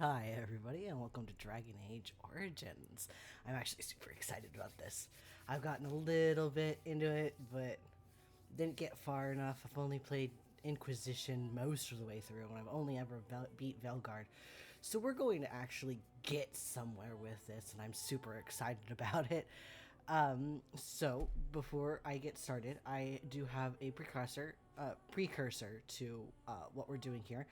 Hi, everybody, and welcome to Dragon Age Origins. I'm actually super excited about this. I've gotten a little bit into it, but didn't get far enough. I've only played Inquisition most of the way through, and I've only ever beat Velgard. So we're going to actually get somewhere with this, and I'm super excited about it. So before I get started, I do have a precursor to what we're doing here.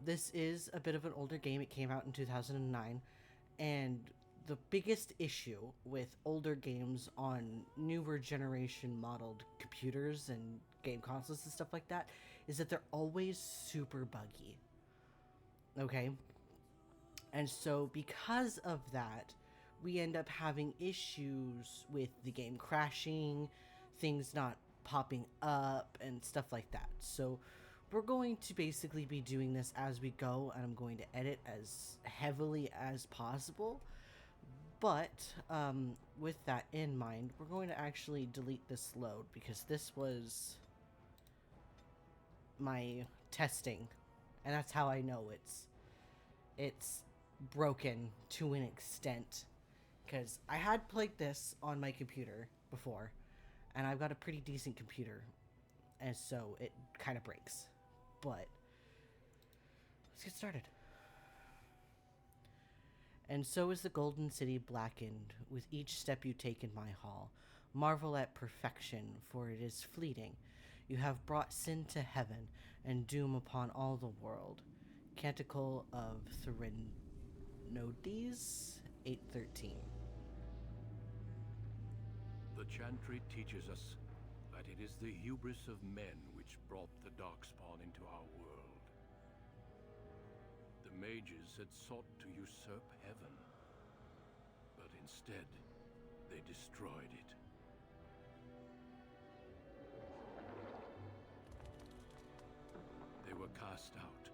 This is a bit of an older game. It came out in 2009, and the biggest issue with older games on newer generation modeled computers and game consoles and stuff like that is that they're always super buggy. Okay? And so, because of that, we end up having issues with the game crashing, things not popping up, and stuff like that. So, we're going to basically be doing this as we go, and I'm going to edit as heavily as possible. But with that in mind, we're going to actually delete this load because this was my testing, and that's how I know it's broken to an extent, because I had played this on my computer before, and I've got a pretty decent computer, and so it kind of breaks. But let's get started. And so is the golden city blackened with each step you take in my hall. Marvel at perfection, for it is fleeting. You have brought sin to heaven and doom upon all the world. Canticle of Threnodies 8:13. The chantry teaches us that it is the hubris of men which brought the Darkspawn into our world. The mages had sought to usurp heaven, but instead, they destroyed it. They were cast out,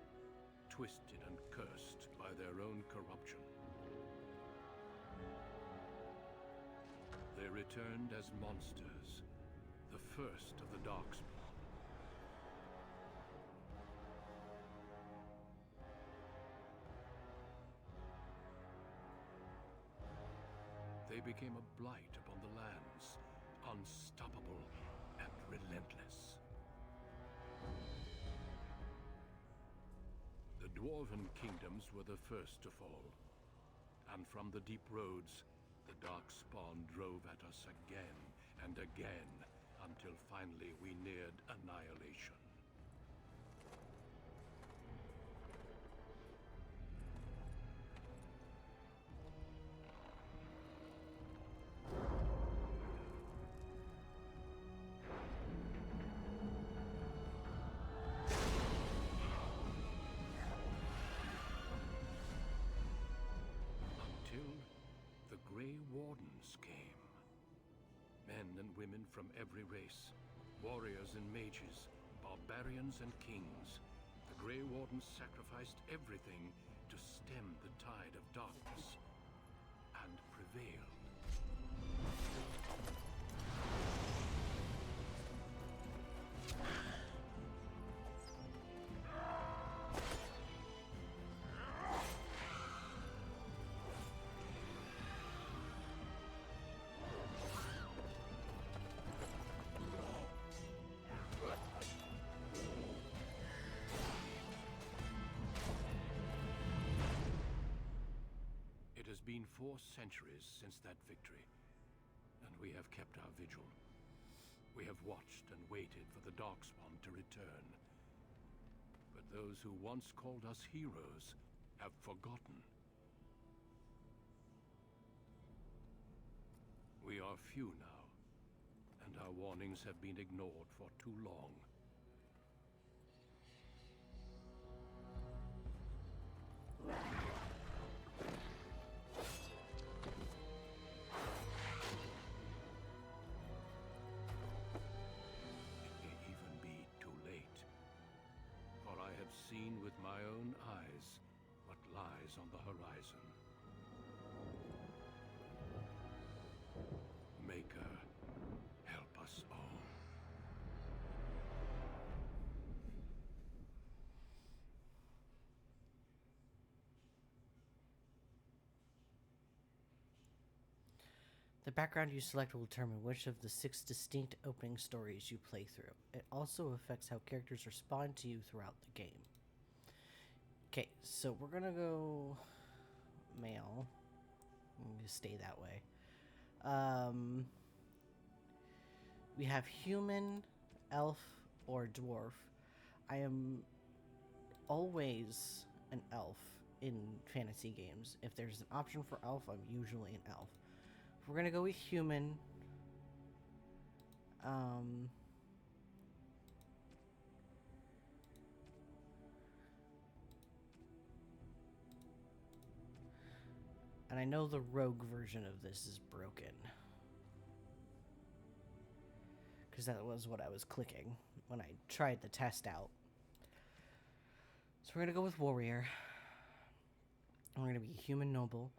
twisted and cursed by their own corruption. They returned as monsters, the first of the Darkspawn. They became a blight upon the lands, unstoppable and relentless. The Dwarven kingdoms were the first to fall, and from the deep roads, the Darkspawn drove at us again and again, until finally we neared annihilation. Until the Grey Wardens came. Men and women from every race, warriors and mages, barbarians and kings. The Grey Wardens sacrificed everything to stem the tide of darkness, and prevailed. It has been 4 centuries since that victory, and we have kept our vigil. We have watched and waited for the Darkspawn to return. But those who once called us heroes have forgotten. We are few now, and our warnings have been ignored for too long. It may even be too late. For I have seen with my own eyes what lies on the horizon. Maker, help us all. The background you select will determine which of the 6 distinct opening stories you play through. It also affects how characters respond to you throughout the game. Okay, so we're gonna go male. I'm gonna stay that way. We have human, elf, or dwarf. I am always an elf in fantasy games. If there's an option for elf, I'm usually an elf. If we're gonna go with human, and I know the rogue version of this is broken, because that was what I was clicking when I tried the test out. So we're gonna go with warrior. We're gonna be human noble.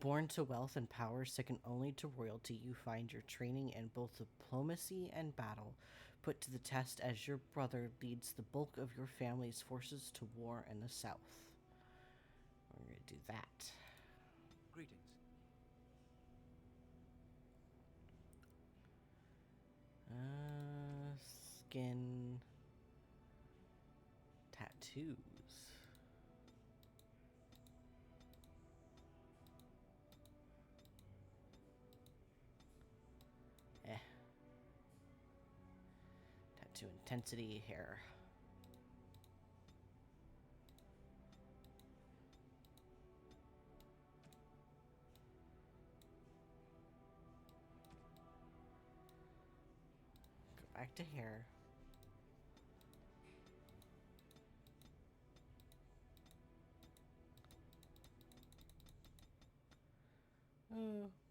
Born to wealth and power, second only to royalty, you find your training in both diplomacy and battle put to the test as your brother leads the bulk of your family's forces to war in the south. We're going to do that. Greetings. Skin. Tattoos. Tattoo intensity, hair. Go back to hair.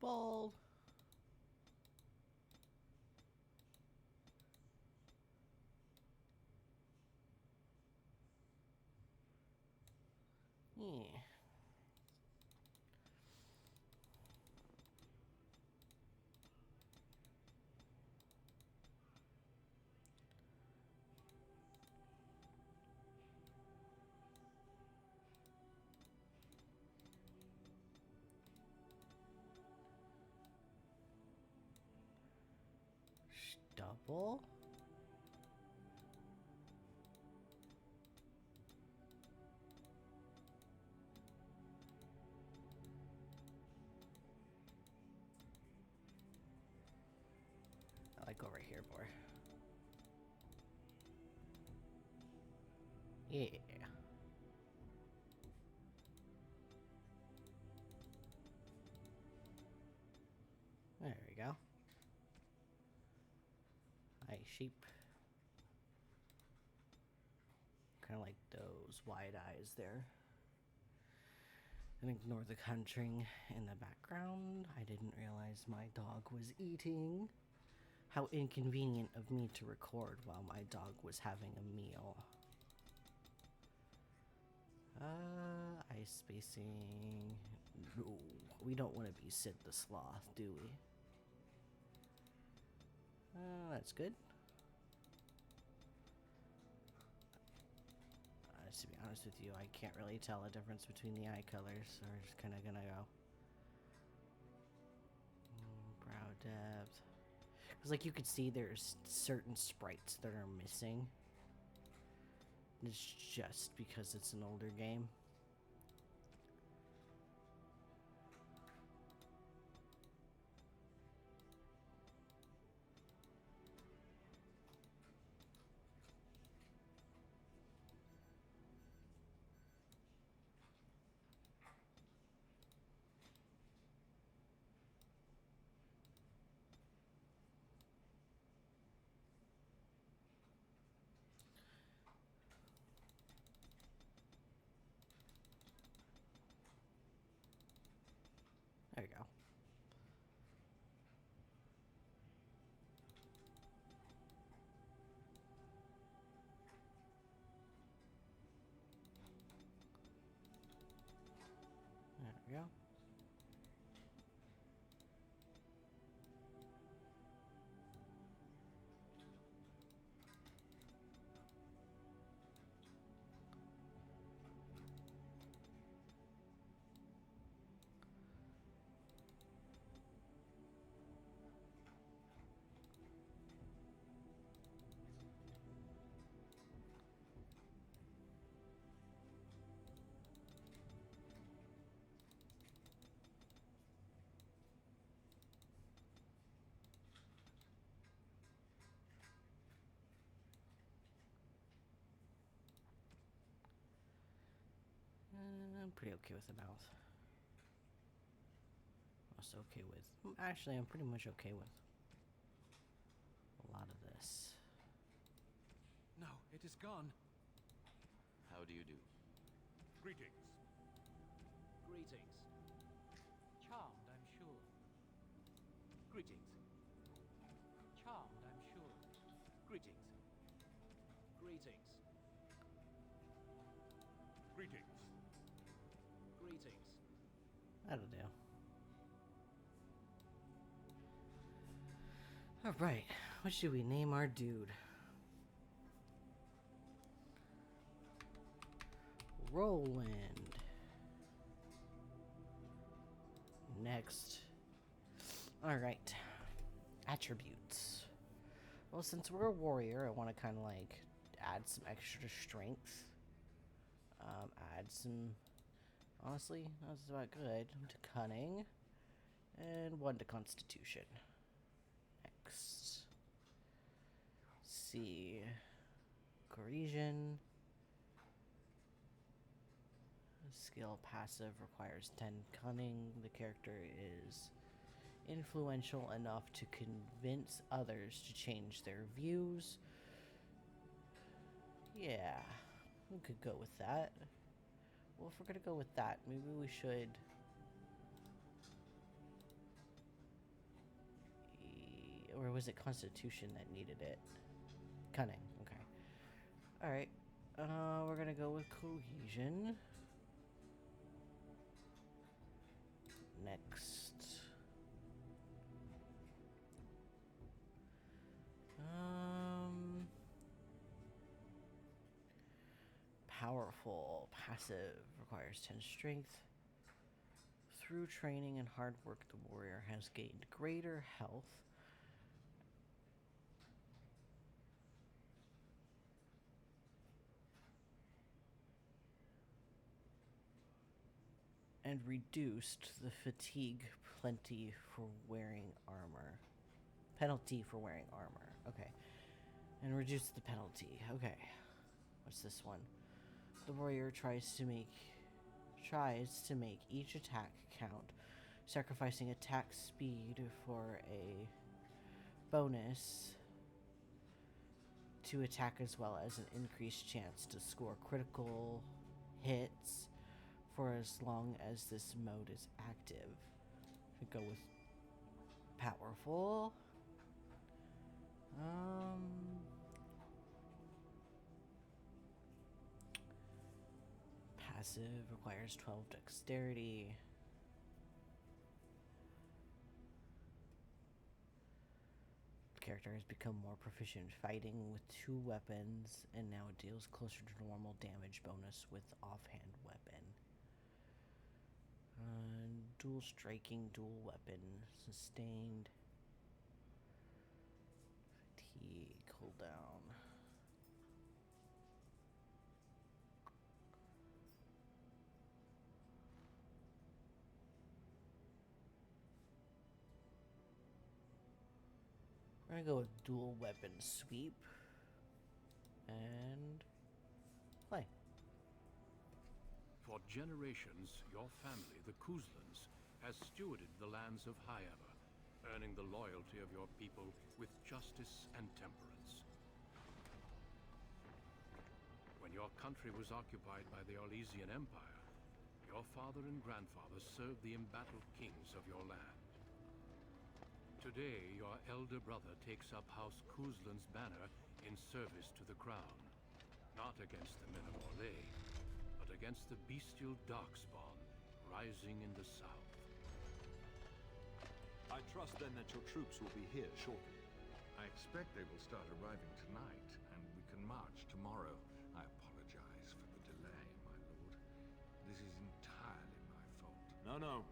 Bald. Yeah. Double. I like over here more. Yeah. There we go. Eye shape. Kind of like those wide eyes there. And ignore the crunching in the background. I didn't realize my dog was eating. How inconvenient of me to record while my dog was having a meal. Eye spacing. No, we don't want to be Sid the Sloth, do we? That's good. To be honest with you, I can't really tell a difference between the eye colors, so we're just kind of gonna go. Brow depth. Because, like, you could see there's certain sprites that are missing. It's just because it's an older game. pretty okay with the mouth. Also okay with... Actually, I'm pretty much okay with a lot of this. No, it is gone. How do you do? Greetings. Greetings. Charmed, I'm sure. Greetings. Charmed, I'm sure. Greetings. Greetings. Greetings. Greetings. That'll do. Alright, what should we name our dude? Whirlwind. Next. Alright. Attributes. Well, since we're a warrior, I want to kind of like add some extra strength. Add some... Honestly, that's about good. To cunning. And 1 to constitution. Next. See. Cohesion. Skill passive requires 10 cunning. The character is influential enough to convince others to change their views. Yeah, we could go with that. Well, if we're gonna go with that, maybe we should... Or was it Constitution that needed it? Cunning, okay. Alright, we're gonna go with Cohesion. Next. Powerful. Passive requires 10 strength. Through training and hard work, the warrior has gained greater health. And reduced the fatigue penalty for wearing armor. Okay. And reduce the penalty. Okay. What's this one? The warrior tries to make each attack count, sacrificing attack speed for a bonus to attack, as well as an increased chance to score critical hits for as long as this mode is active. We go with powerful. Passive requires 12 dexterity. The character has become more proficient fighting with 2 weapons and now deals closer to normal damage bonus with offhand weapon. Dual striking, dual weapon, sustained, fatigue, cooldown. We're gonna go with dual weapon sweep and play. For generations, your family, the Kuzlans, has stewarded the lands of Highever, earning the loyalty of your people with justice and temperance. When your country was occupied by the Orlesian Empire, your father and grandfather served the embattled kings of your land. Today, your elder brother takes up House Kuzlan's banner in service to the crown, not against the men of Orlais, but against the bestial darkspawn rising in the south. I trust then that your troops will be here shortly. I expect they will start arriving tonight, and we can march tomorrow. I apologize for the delay, my lord. This is entirely my fault. No.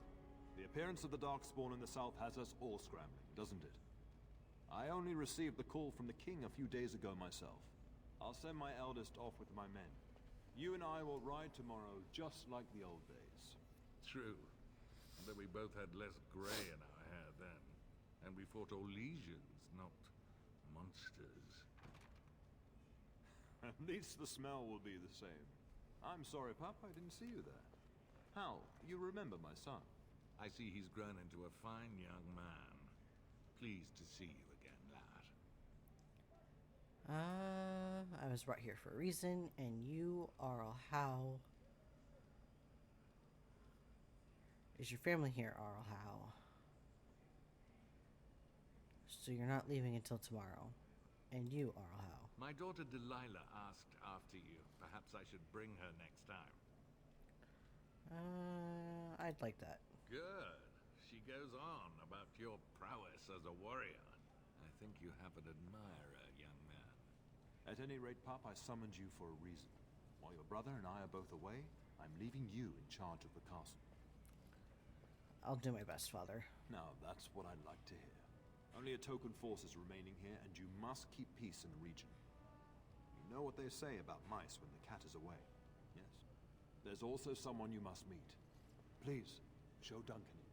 The appearance of the Darkspawn in the south has us all scrambling, doesn't it? I only received the call from the king a few days ago myself. I'll send my eldest off with my men. You and I will ride tomorrow just like the old days. True. Though we both had less gray in our hair then. And we fought Orlesians, not monsters. At least the smell will be the same. I'm sorry, Pap, I didn't see you there. How? You remember my son? I see he's grown into a fine young man. Pleased to see you again, lad. I was brought here for a reason, and you are how. Is your family here, Arl How? So you're not leaving until tomorrow. And you, Arl How. My daughter Delilah asked after you. Perhaps I should bring her next time. I'd like that. Good. She goes on about your prowess as a warrior. I think you have an admirer, young man. At any rate, Pup, I summoned you for a reason. While your brother and I are both away, I'm leaving you in charge of the castle. I'll do my best, Father. Now, that's what I'd like to hear. Only a token force is remaining here, and you must keep peace in the region. You know what they say about mice when the cat is away, yes? There's also someone you must meet. Please, show Duncan in.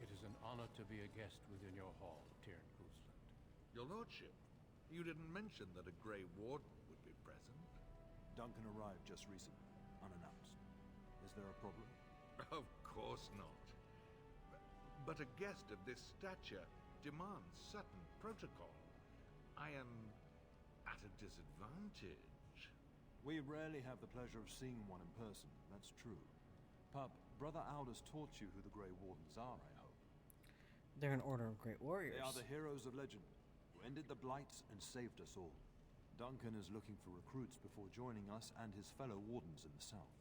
It is an honor to be a guest within your hall, Tyrion Cousland. Your lordship, you didn't mention that a Grey Warden would be present. Duncan arrived just recently, unannounced. Is there a problem? Of course not. But a guest of this stature demands certain protocol. I am at a disadvantage. We rarely have the pleasure of seeing one in person, that's true. Pup, Brother Aldous taught you who the Grey Wardens are, I hope. They're an order of great warriors. They are the heroes of legend, who ended the Blights and saved us all. Duncan is looking for recruits before joining us and his fellow Wardens in the south.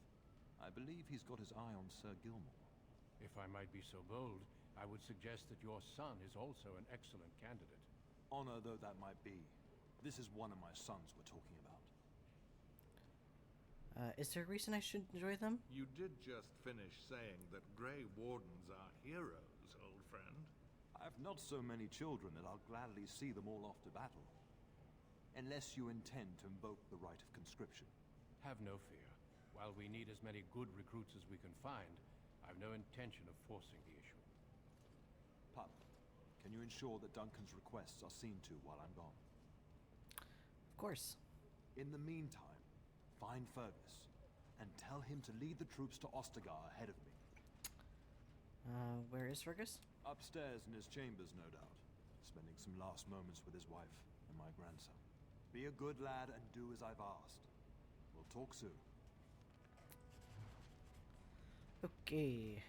I believe he's got his eye on Sir Gilmore. If I might be so bold, I would suggest that your son is also an excellent candidate. Honor though that might be, this is one of my sons we're talking about. Is there a reason I should enjoy them? You did just finish saying that Grey Wardens are heroes, old friend. I have not so many children that I'll gladly see them all off to battle. Unless you intend to invoke the right of conscription. Have no fear. While we need as many good recruits as we can find, I've no intention of forcing the issue. Pup, can you ensure that Duncan's requests are seen to while I'm gone? Of course. In the meantime, find Fergus, and tell him to lead the troops to Ostagar ahead of me. Where is Fergus? Upstairs in his chambers, no doubt. Spending some last moments with his wife and my grandson. Be a good lad and do as I've asked. We'll talk soon. Okay.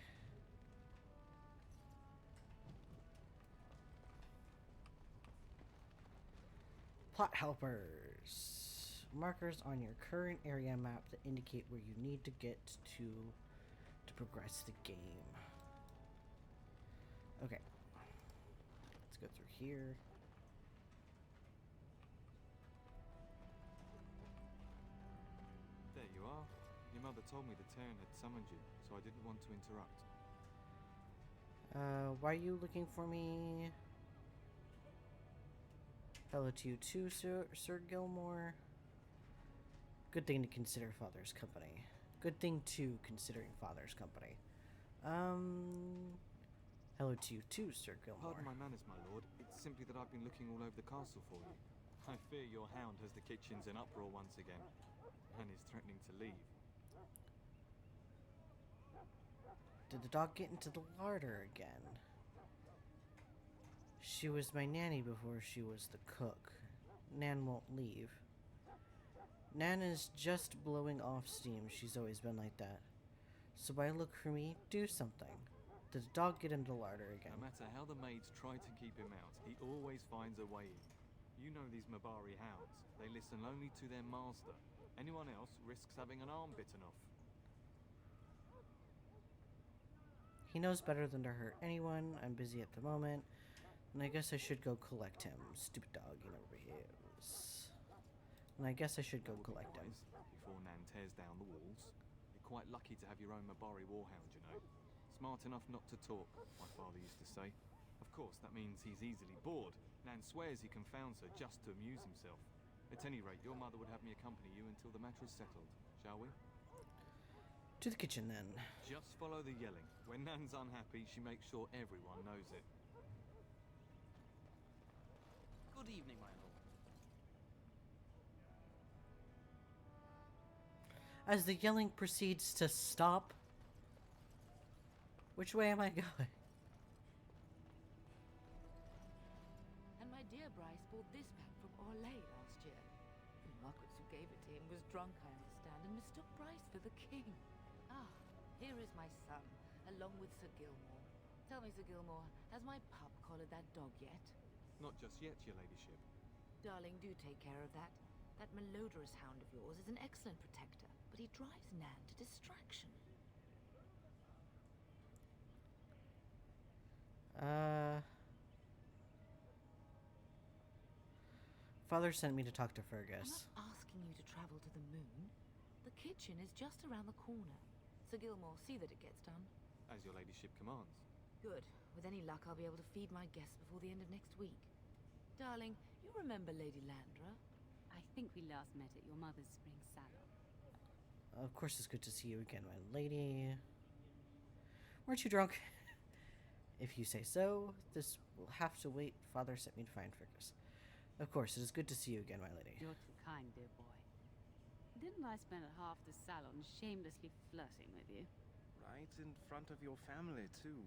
Plot helpers. Markers on your current area map that indicate where you need to get to progress the game. Okay. Let's go through here. There you are. Your mother told me the Terran had summoned you, so I didn't want to interrupt. Why are you looking for me? Hello to you too, Sir Gilmore. Good thing to consider Father's company. Good thing too, considering Father's company. Hello to you too, Sir Gilmore. Pardon my manners, my lord. It's simply that I've been looking all over the castle for you. I fear your hound has the kitchens in uproar once again, and is threatening to leave. Did the dog get into the larder again? She was my nanny before she was the cook. Nan won't leave. Nan is just blowing off steam. She's always been like that. So by look for me, do something. Did the dog get into the larder again? No matter how the maids try to keep him out, he always finds a way in. You know these Mabari hounds. They listen only to their master. Anyone else risks having an arm bitten off. He knows better than to hurt anyone. I'm busy at the moment. And I guess I should go collect him. Stupid dog, he never behaves. And I guess I should go collect him. Before Nan tears down the walls. You're quite lucky to have your own Mabari warhound, you know. Smart enough not to talk, my father used to say. Of course, that means he's easily bored. Nan swears he confounds her just to amuse himself. At any rate, your mother would have me accompany you until the matter is settled, shall we? To the kitchen, then. Just follow the yelling. When Nan's unhappy, she makes sure everyone knows it. Good evening, my lord. as the yelling proceeds to stop. Which way am I going? And my dear Bryce bought this back from Orlais last year. The Marquis who gave it to him was drunk, I understand, and mistook Bryce for the king. Ah, here is my son, along with Sir Gilmore. Tell me, Sir Gilmore, has my pup collared that dog yet? Not just yet, your ladyship. Darling, do take care of that. That malodorous hound of yours is an excellent protector, but he drives Nan to distraction. Father sent me to talk to I'm Fergus. not asking you to travel to the moon. The kitchen is just around the corner. Sir Gilmore, see that it gets done. As your ladyship commands. Good. With any luck, I'll be able to feed my guests before the end of next week. Darling, you remember Lady Landra? I think we last met at your mother's spring salon. Of course, it's good to see you again, my lady. Weren't you drunk? If you say so, this will have to wait. Father sent me to find Fergus. Of course, it is good to see you again, my lady. You're too kind, dear boy. Didn't I spend half the salon shamelessly flirting with you? Right in front of your family, too.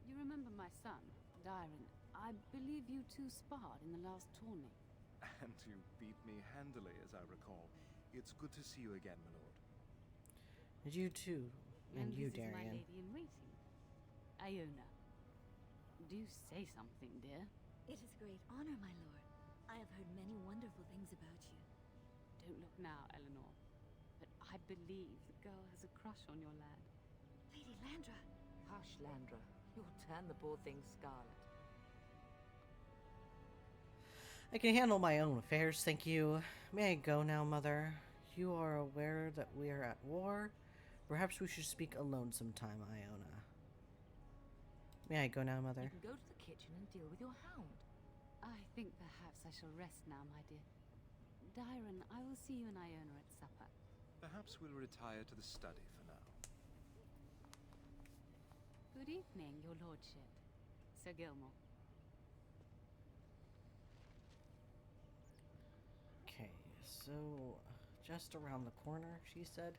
You remember my son, Dyron? I believe you two sparred in the last tourney. And you beat me handily, as I recall. It's good to see you again, my lord. And you too. And you, this is my Darian. lady in waiting, Iona. Do say something, dear. It is a great honor, my lord. I have heard many wonderful things about you. Don't look now, Eleanor. But I believe the girl has a crush on your lad. Lady Landra. Hush, Landra. You'll turn the poor thing scarlet. I can handle my own affairs, thank you. May I go now, mother? You are aware that we are at war? Perhaps we should speak alone sometime, Iona. May I go now, mother? You can go to the kitchen and deal with your hound. I think perhaps I shall rest now, my dear. Dyron, I will see you and Iona at supper. Perhaps we'll retire to the study for now. Good evening, your lordship. Sir Gilmore. Okay, so just around the corner, she said.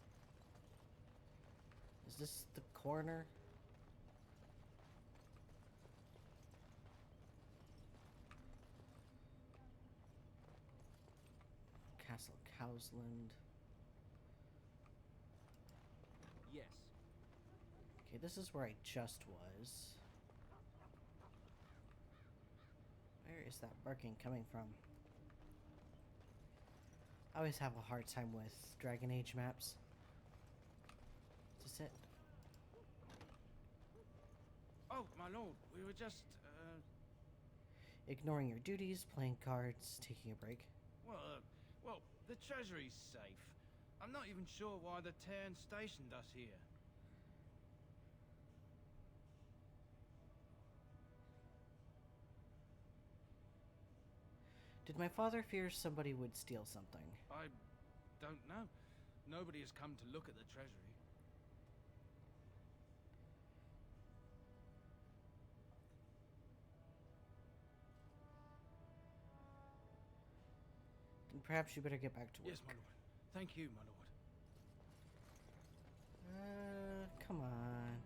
Is this the corner? Castle Cowsland. Yes. Okay, this is where I just was. Where is that barking coming from? I always have a hard time with Dragon Age maps. Is this it? Oh, my lord, we were just, Ignoring your duties, playing cards, taking a break. well, the treasury's safe. I'm not even sure why the Terran stationed us here. Did my father fear somebody would steal something? I don't know. Nobody has come to look at the treasury. Then perhaps you better get back to work. Yes, my lord. Thank you, my lord. Come on.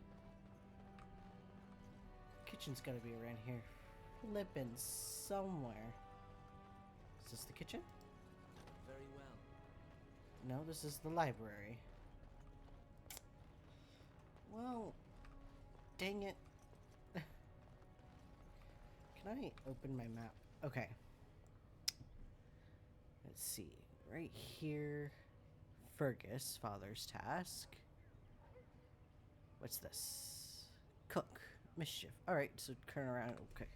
Kitchen's gotta be around here. Flippin' somewhere. Is this the kitchen? Very well. No, this is the library. Well, dang it. Can I open my map? Okay. Let's see. Right here. Fergus, father's task. What's this? Cook. Mischief. Alright, so turn around. Okay.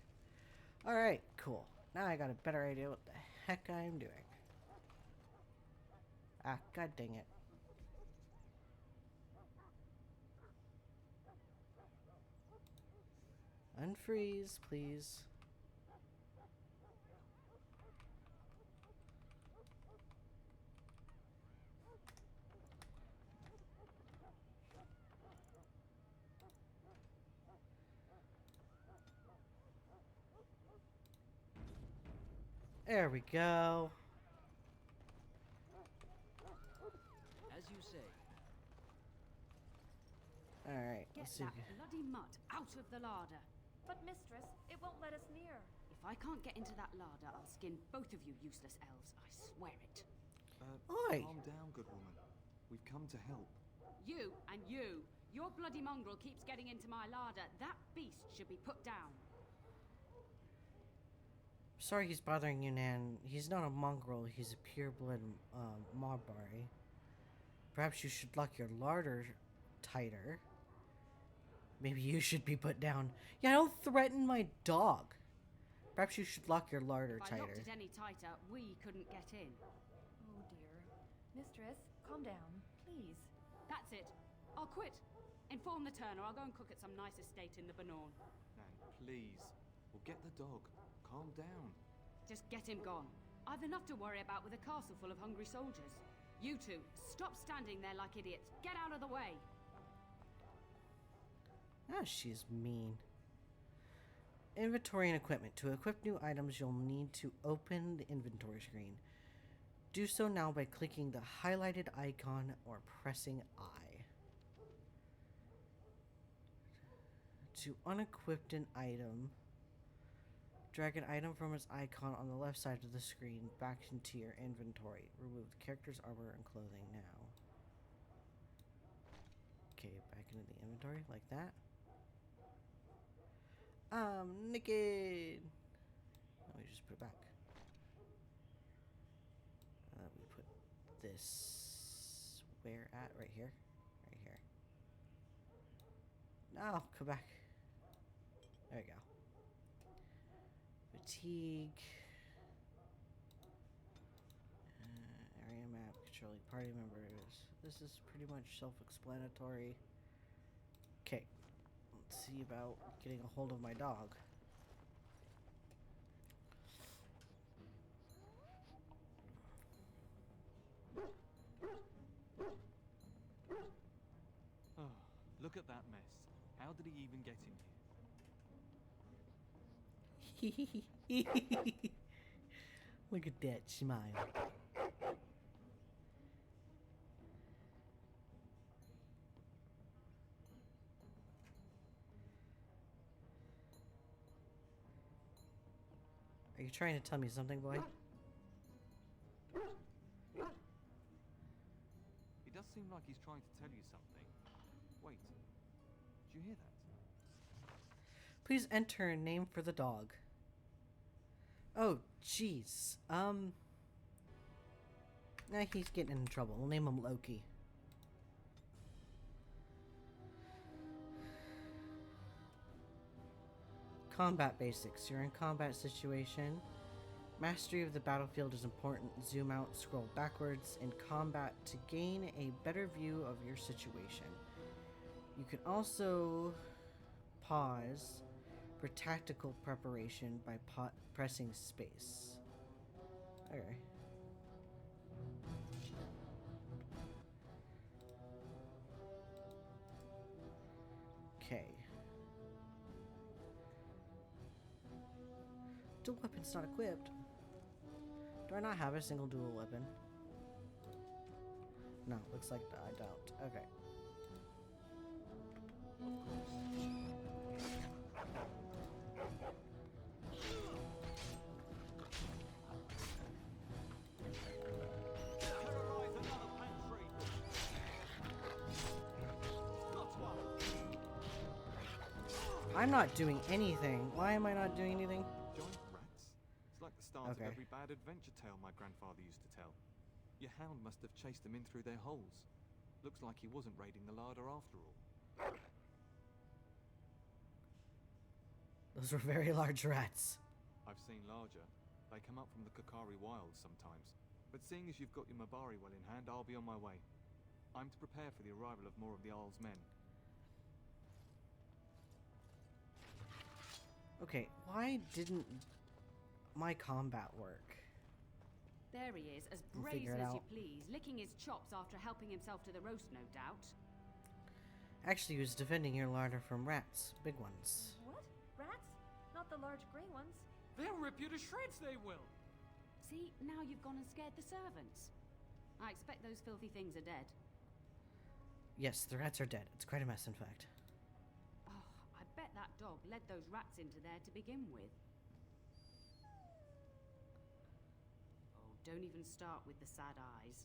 Alright, cool. Now I got a better idea what the heck I'm doing. Ah, god dang it. Unfreeze, please. There we go. As you say, Alright, Get let's see. that bloody mutt out of the larder. But mistress, it won't let us near. If I can't get into that larder, I'll skin both of you useless elves. I swear it. Oi. Calm down, good woman. We've come to help. You and you. Your bloody mongrel keeps getting into my larder. That beast should be put down. Sorry he's bothering you, Nan. He's not a mongrel, he's a pureblood Marbari. Perhaps you should lock your larder tighter. Maybe you should be put down. Yeah, don't threaten my dog. Perhaps you should lock your larder If I tighter. locked it any tighter, we couldn't get in. Oh dear. Mistress, calm down, please. That's it. I'll quit. Inform the turner. I'll go and cook at some nice estate in the Banorn. Nan, please. We'll get the dog. Calm down. Just get him gone. I've enough to worry about with a castle full of hungry soldiers. You two, stop standing there like idiots. Get out of the way. Ah, she's mean. Inventory and equipment. To equip new items, you'll need to open the inventory screen. Do so now by clicking the highlighted icon or pressing I. To unequip an item, drag an item from its icon on the left side of the screen back into your inventory. Remove the character's armor and clothing now. Okay, back into the inventory like that. I'm naked. Let me just put it back. We put this where at? Right here. Right here. No, come back. There we go. Fatigue. Area map, controlling party members. This is pretty much self-explanatory. Okay. Let's see about getting a hold of my dog. Oh, look at that mess. How did he even get in here? Look at that smile. Are you trying to tell me something, boy? It does seem like he's trying to tell you something. Wait, did you hear that? Please enter a name for the dog. Oh, jeez. Nah, he's getting in trouble. We'll name him Loki. Combat basics. You're in combat situation. Mastery of the battlefield is important. Zoom out, scroll backwards in combat to gain a better view of your situation. You can also pause for tactical preparation by pressing space. Okay. Okay. Dual weapon's not equipped. Do I not have a single dual weapon? No, looks like I don't. Okay. I'm not doing anything. Why am I not doing anything? Giant rats? It's like the start of every bad adventure tale my grandfather used to tell. Your hound must have chased them in through their holes. Looks like he wasn't raiding the larder after all. Those were very large rats. I've seen larger. They come up from the Kakari wilds sometimes. But seeing as you've got your Mabari well in hand, I'll be on my way. I'm to prepare for the arrival of more of the Isle's men. Okay, why didn't my combat work? There he is, as We'll figure brazen it as you out. please, licking his chops after helping himself to the roast, no doubt. Actually, he was defending your larder from rats. Big ones. What? Rats? Not the large grey ones? They'll rip you to shreds, they will. See, now you've gone and scared the servants. I expect those filthy things are dead. Yes, the rats are dead. It's quite a mess, in fact. dog led those rats into there to begin with. Oh, don't even start with the sad eyes.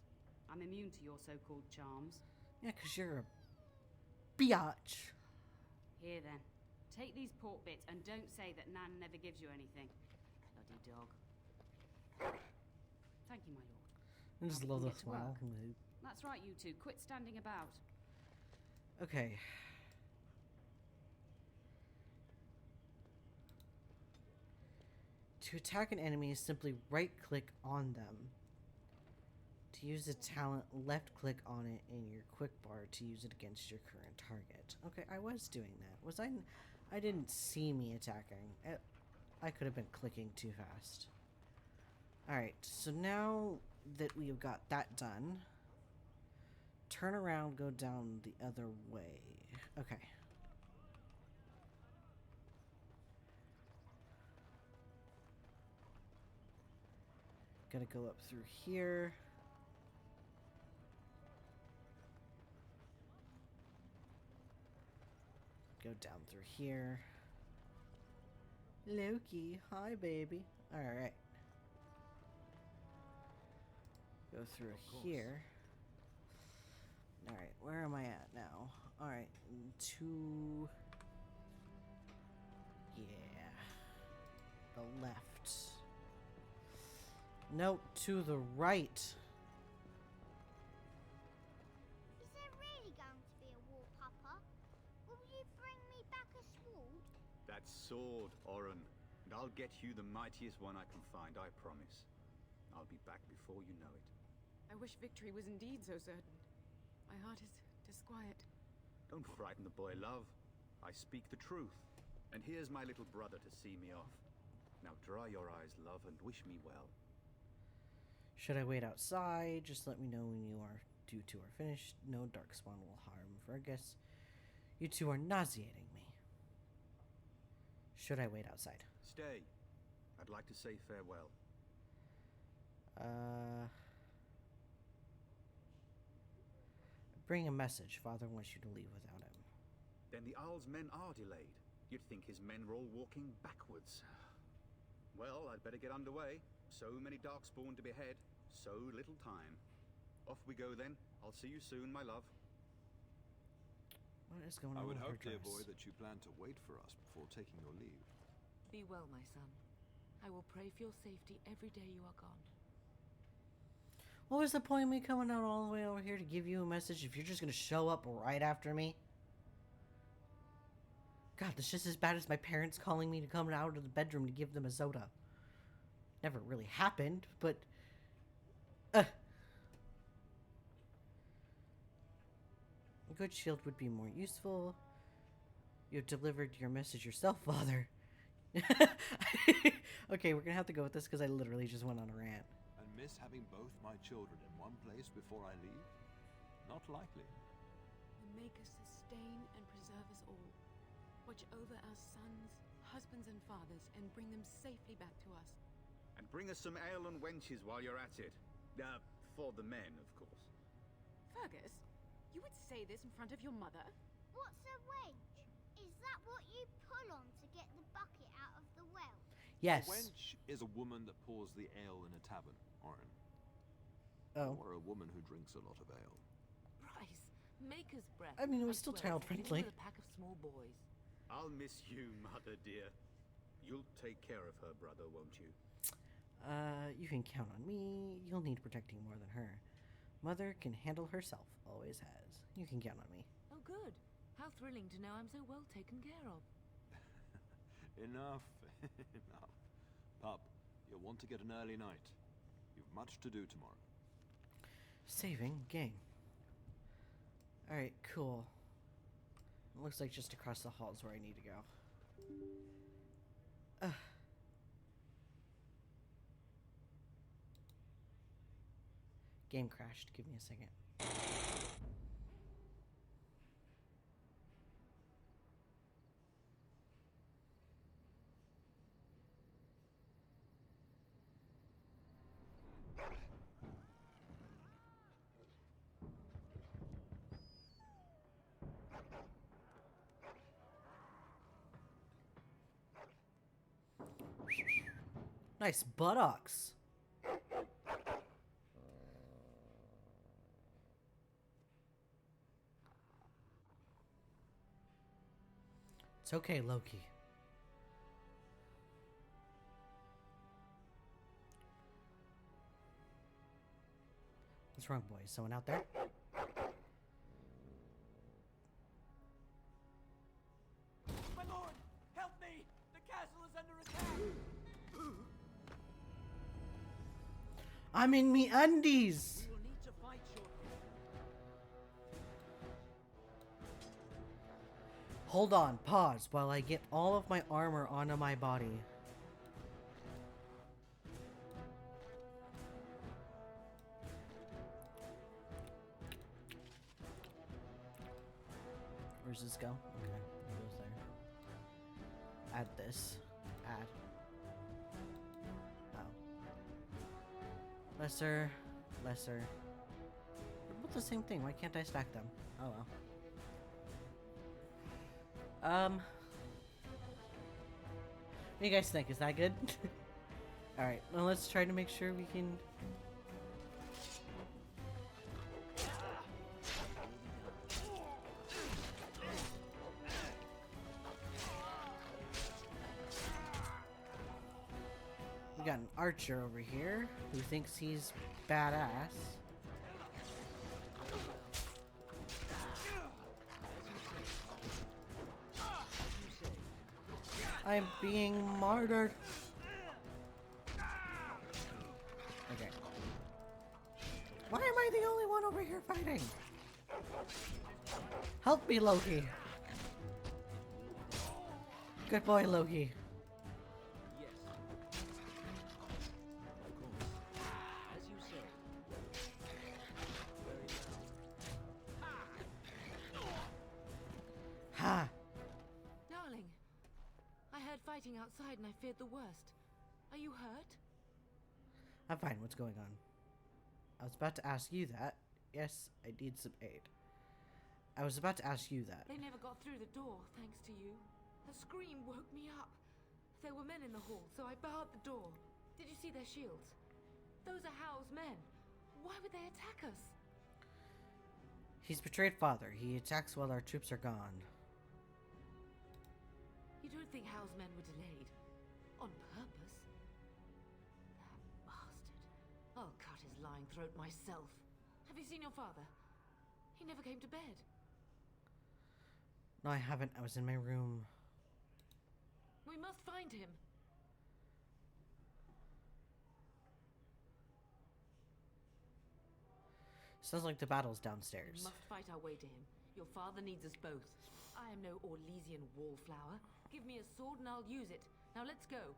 I'm immune to your so-called charms. Yeah, 'cause you're a biatch. Here then, take these pork bits and don't say that Nan never gives you anything. Bloody dog. Thank you, my lord. I just Now we love can the get to smile. work. That's right, you two. Quit standing about. Okay. To attack an enemy, simply right-click on them. To use a talent, left-click on it in your quick bar to use it against your current target. Okay, I was doing that. Was I? I didn't see me attacking. I could have been clicking too fast. Alright, so now that we have got that done, turn around, go down the other way. Okay. Gotta go up through here. Go down through here. Loki, hi baby. Alright. Go through here. Alright, where am I at now? Alright, to... yeah. The left. Nope, to the right. Is there really going to be a war, Papa? Will you bring me back a sword? That sword, Oren. And I'll get you the mightiest one I can find, I promise. I'll be back before you know it. I wish victory was indeed so certain. My heart is disquiet. Don't frighten the boy, love. I speak the truth. And here's my little brother to see me off. Now dry your eyes, love, and wish me well. Should I wait outside? Just let me know when you two are finished. No darkspawn will harm Fergus. You two are nauseating me. Should I wait outside? Stay. I'd like to say farewell. Bring a message. Father wants you to leave without him. Then the Owl's men are delayed. You'd think his men were all walking backwards. Well, I'd better get underway. So many darkspawn to behead, so little time. Off we go then. I'll see you soon, my love. What is going on? I would with hope, her dear dress? boy, that you plan to wait for us before taking your leave. Be well, my son. I will pray for your safety every day you are gone. What was the point of me coming out all the way over here to give you a message if you're just gonna show up right after me? God, that's just as bad as my parents calling me to come out of the bedroom to give them a soda. Never really happened, but... A good shield would be more useful. You delivered your message yourself, Father. Okay, we're gonna have to go with this because I literally just went on a rant. And miss having both my children in one place before I leave? Not likely. And make us sustain and preserve us all. Watch over our sons, husbands and fathers, and bring them safely back to us. And bring us some ale and wenches while you're at it. For the men, of course. Fergus, you would say this in front of your mother? What's a wench? Is that what you pull on to get the bucket out of the well? Yes. A wench is a woman that pours the ale in a tavern, Oren. Oh. Or a woman who drinks a lot of ale. Bryce, Maker's breath. I mean, it was still swear, child-friendly. with a pack of small boys. I'll miss you, mother dear. You'll take care of her, brother, won't you? You can count on me. You'll need protecting more than her. Mother can handle herself, always has. You can count on me. Oh, good. How thrilling to know I'm so well taken care of. Enough. Enough. Pup, you'll want to get an early night. You've much to do tomorrow. Saving game. Alright, cool. It looks like just across the hall is where I need to go. Game crashed. Give me a second. Nice buttocks. It's okay, Loki. What's wrong, boys? Someone out there? My lord, help me! The castle is under attack! I'm in me undies! We will need to fight shortly. Hold on, pause while I get all of my armor onto my body. Where's this go? Okay, it goes there. Add this. Add. Oh. Lesser. Lesser. They're both the same thing. Why can't I stack them? Oh well. What do you guys think? Is that good? Alright, well let's try to make sure we can... We got an archer over here who thinks he's badass. I'm being martyred. Okay. Why am I the only one over here fighting? Help me, Loki. Good boy, Loki. Yes. Of course. As you say. Very well. Ha! Darling, I heard fighting outside and I feared the worst. Are you hurt? I'm fine. What's going on? I was about to ask you that. Yes, I need some aid. I was about to ask you that. They never got through the door, thanks to you. A scream woke me up. There were men in the hall, so I barred the door. Did you see their shields? Those are Hal's men. Why would they attack us? He's betrayed father. He attacks while our troops are gone. You don't think Hal's men were delayed? On purpose? That bastard. I'll cut his lying throat myself. Have you seen your father? He never came to bed. No, I haven't. I was in my room. We must find him. Sounds like the battle's downstairs. We must fight our way to him. Your father needs us both. I am no Orlesian wallflower. Give me a sword and I'll use it. Now let's go.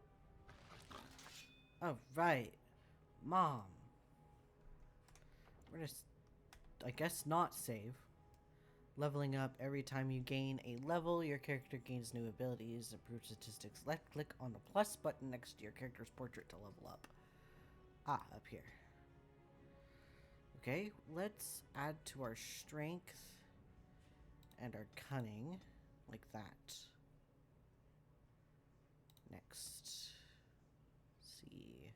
Oh, right. Mom. We're gonna, I guess, not save. Leveling up. Every time you gain a level, your character gains new abilities. Improve statistics. Left click on the plus button next to your character's portrait to level up. Ah, up here. Okay, let's add to our strength and our cunning, like that. Next. See.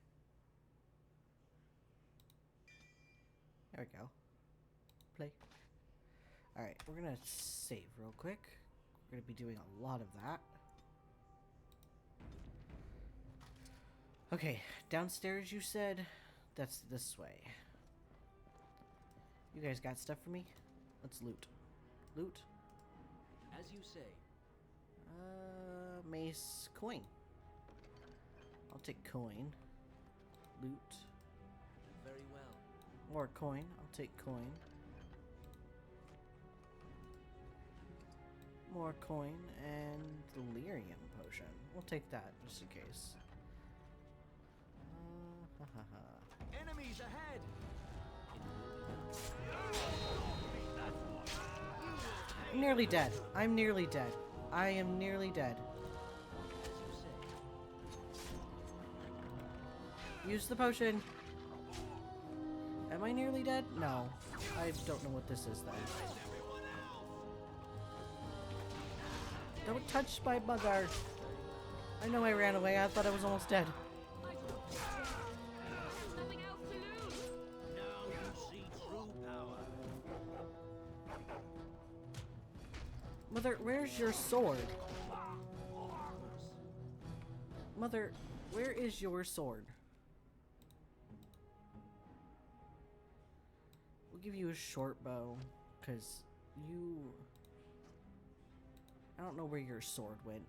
There we go. Play. Alright, we're gonna save real quick. We're gonna be doing a lot of that. Okay, downstairs you said? That's this way. You guys got stuff for me? Let's loot. Loot? As you say. Mace, coin. I'll take coin. Loot. Very well. More coin. I'll take coin. More coin and delirium potion. We'll take that just in case. Enemies ahead! I'm nearly dead. I'm nearly dead. I am nearly dead. Use the potion. Am I nearly dead? No. I don't know what this is then. Don't touch my mother. I know I ran away. I thought I was almost dead. Mother, where's your sword? Mother, where is your sword? We'll give you a short bow, because you... I don't know where your sword went.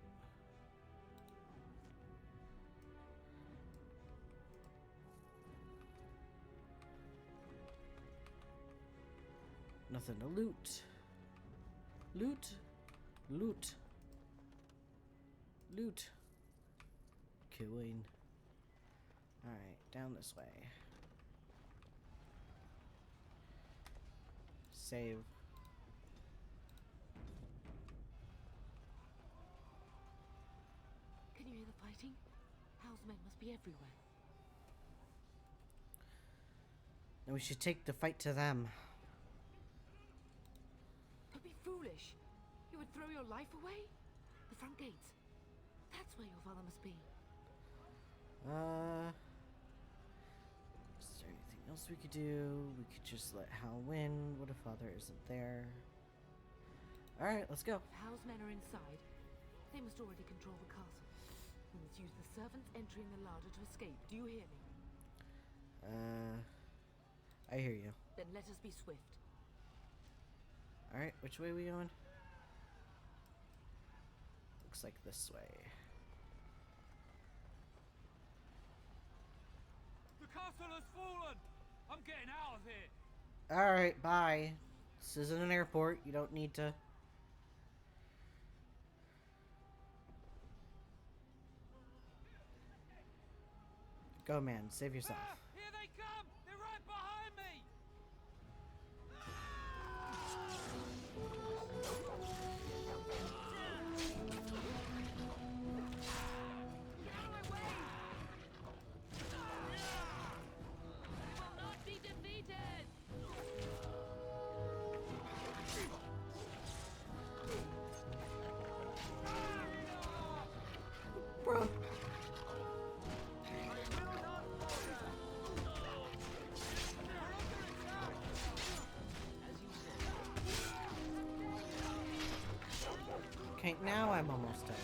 Nothing to loot. Loot. Loot. Loot. Coin. Alright, down this way. Save. Can you hear the fighting? Hal's men must be everywhere. Then we should take the fight to them. Don't be foolish. You would throw your life away? The front gates. That's where your father must be. Is there anything else we could do? We could just let Hal win. What if father isn't there? Alright, let's go. Hal's men are inside. They must already control the castle. We must use the servants entering the larder to escape. Do you hear me? I hear you. Then let us be swift. Alright, which way are we going? Looks like this way. The castle has fallen! I'm getting out of here! Alright, bye. This isn't an airport. You don't need to... Go, man. Save yourself. Here they come! They're right behind me! Will not be defeated! Bro. Okay, now I'm almost done.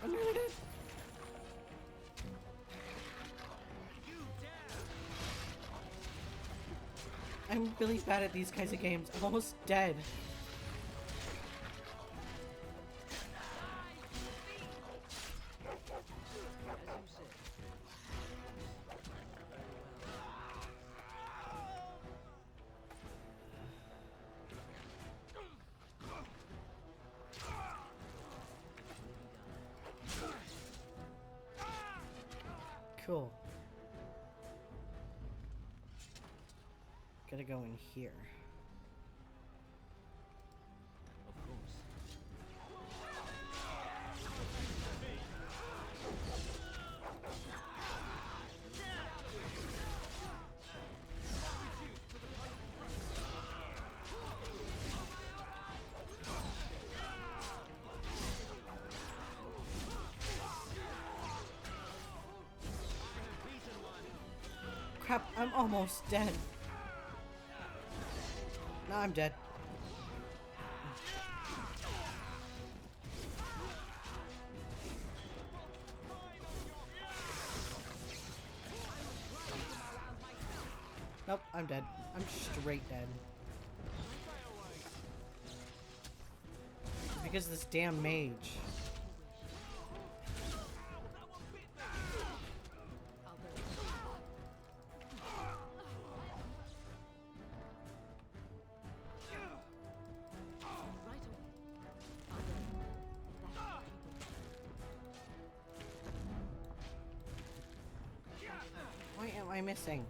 I'm nearly dead. I'm really bad at these kinds of games. I'm almost dead. Cool. Gotta go in here. Of course. Crap, I'm almost dead. No, I'm dead. Nope, I'm dead. I'm straight dead. It's because of this damn mage. I missing?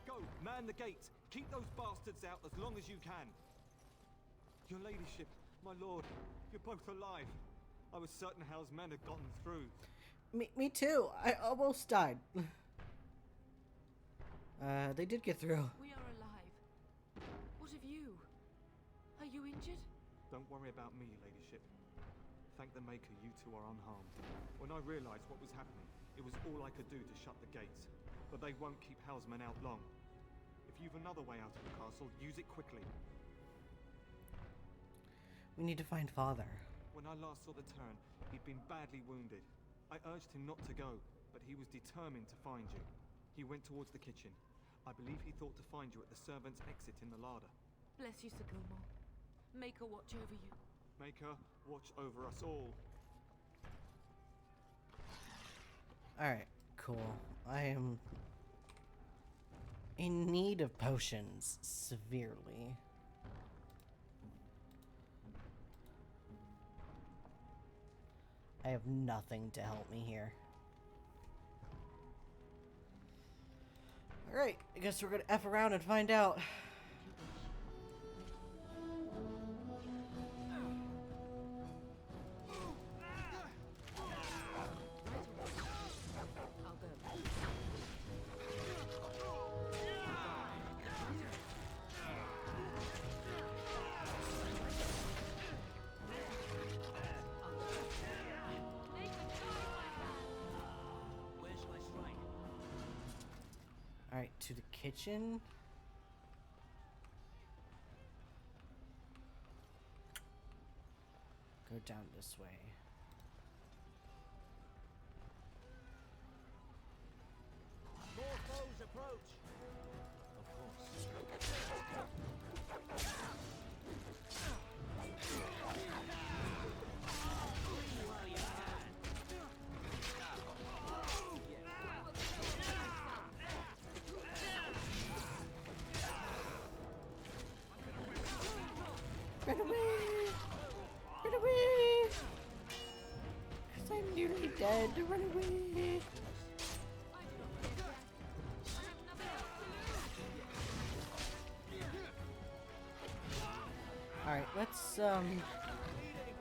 Go, man the gates. Keep those bastards out as long as you can. Your ladyship, my lord, you're both alive. I was certain Hal's men had gotten through. Me too. I almost died. They did get through. We are alive. What of you? Are you injured? Don't worry about me, ladyship. Thank the Maker you two are unharmed. When I realized what was happening, it was all I could do to shut the gates. But they won't keep Hal's men out long. If you've another way out of the castle, use it quickly. We need to find Father. When I last saw the Turn, he'd been badly wounded. I urged him not to go, but he was determined to find you. He went towards the kitchen. I believe he thought to find you at the servants' exit in the larder. Bless you, Sir Gilmore. Make her watch over you. Make her watch over us all. Alright, cool. I am in need of potions severely. I have nothing to help me here. Alright, I guess we're gonna F around and find out. Alright, to the kitchen. Go down this way. More foes approach. Run away! Run away! 'Cause I'm nearly dead. Run away! Alright, let's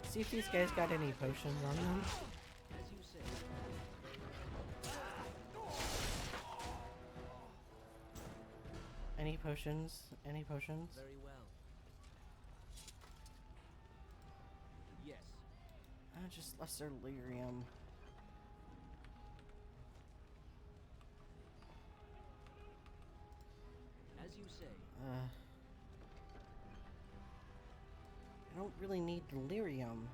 see if these guys got any potions on them. Any potions? Any potions? Very well. Yes. Just lesser lyrium. As you say. I don't really need lyrium.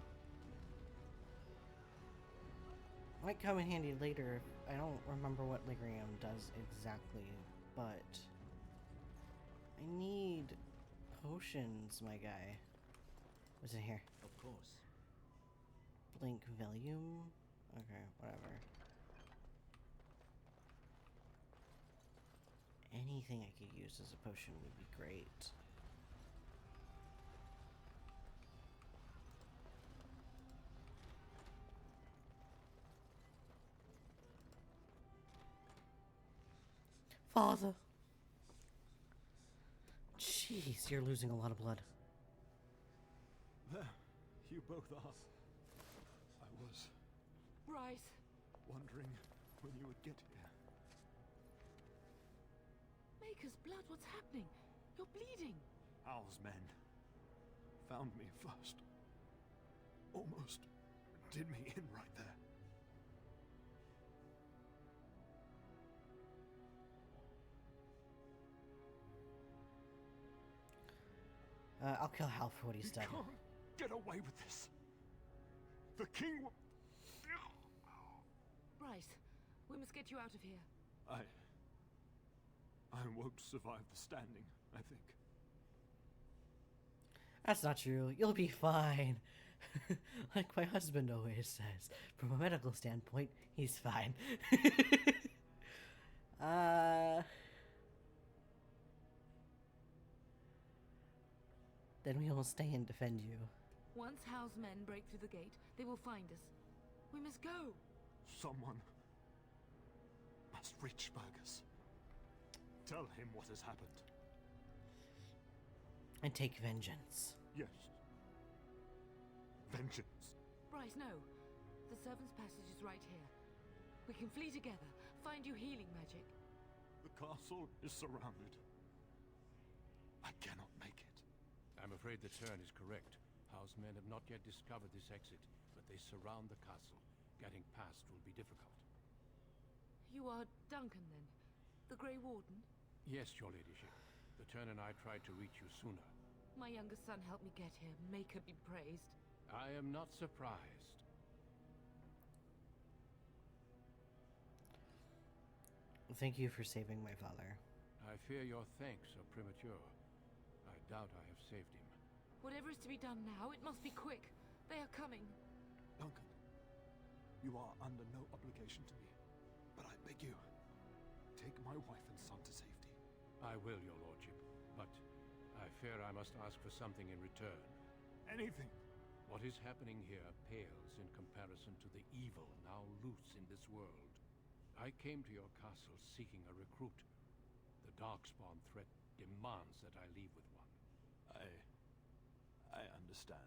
Might come in handy later. I don't remember what lyrium does exactly, but I need potions, my guy. What's in here? Of course. Blink volume? Okay, whatever. Anything I could use as a potion would be great. Father! Jeez, you're losing a lot of blood. There, you both are. I was Bryce. wondering when you would get here. Maker's blood, what's happening? You're bleeding. Hal's men found me first. Almost did me in right there. I'll kill Hal for what he's done. Can't get away with this. The king will... Bryce, we must get you out of here. I won't survive the standing, I think. That's not true. You'll be fine. Like my husband always says, from a medical standpoint, he's fine. Then we will stay and defend you. Once Hal's men break through the gate, they will find us. We must go. Someone must reach Fergus. Tell him what has happened. And take vengeance. Yes. Vengeance. Bryce, no. The servant's passage is right here. We can flee together, find you healing magic. The castle is surrounded. I cannot make it. I'm afraid the turn is correct. House men have not yet discovered this exit, but they surround the castle. Getting past will be difficult. You are Duncan, then? The Grey Warden? Yes, your ladyship. The turn and I tried to reach you sooner. My younger son helped me get here. May her be praised. I am not surprised. Thank you for saving my father. I fear your thanks are premature. I doubt I have saved him. Whatever is to be done now, it must be quick. They are coming. Duncan, you are under no obligation to me, but I beg you, take my wife and son to safety. I will, your lordship, but I fear I must ask for something in return. Anything. What is happening here pales in comparison to the evil now loose in this world. I came to your castle seeking a recruit. The Darkspawn threat demands that I leave with one. I understand.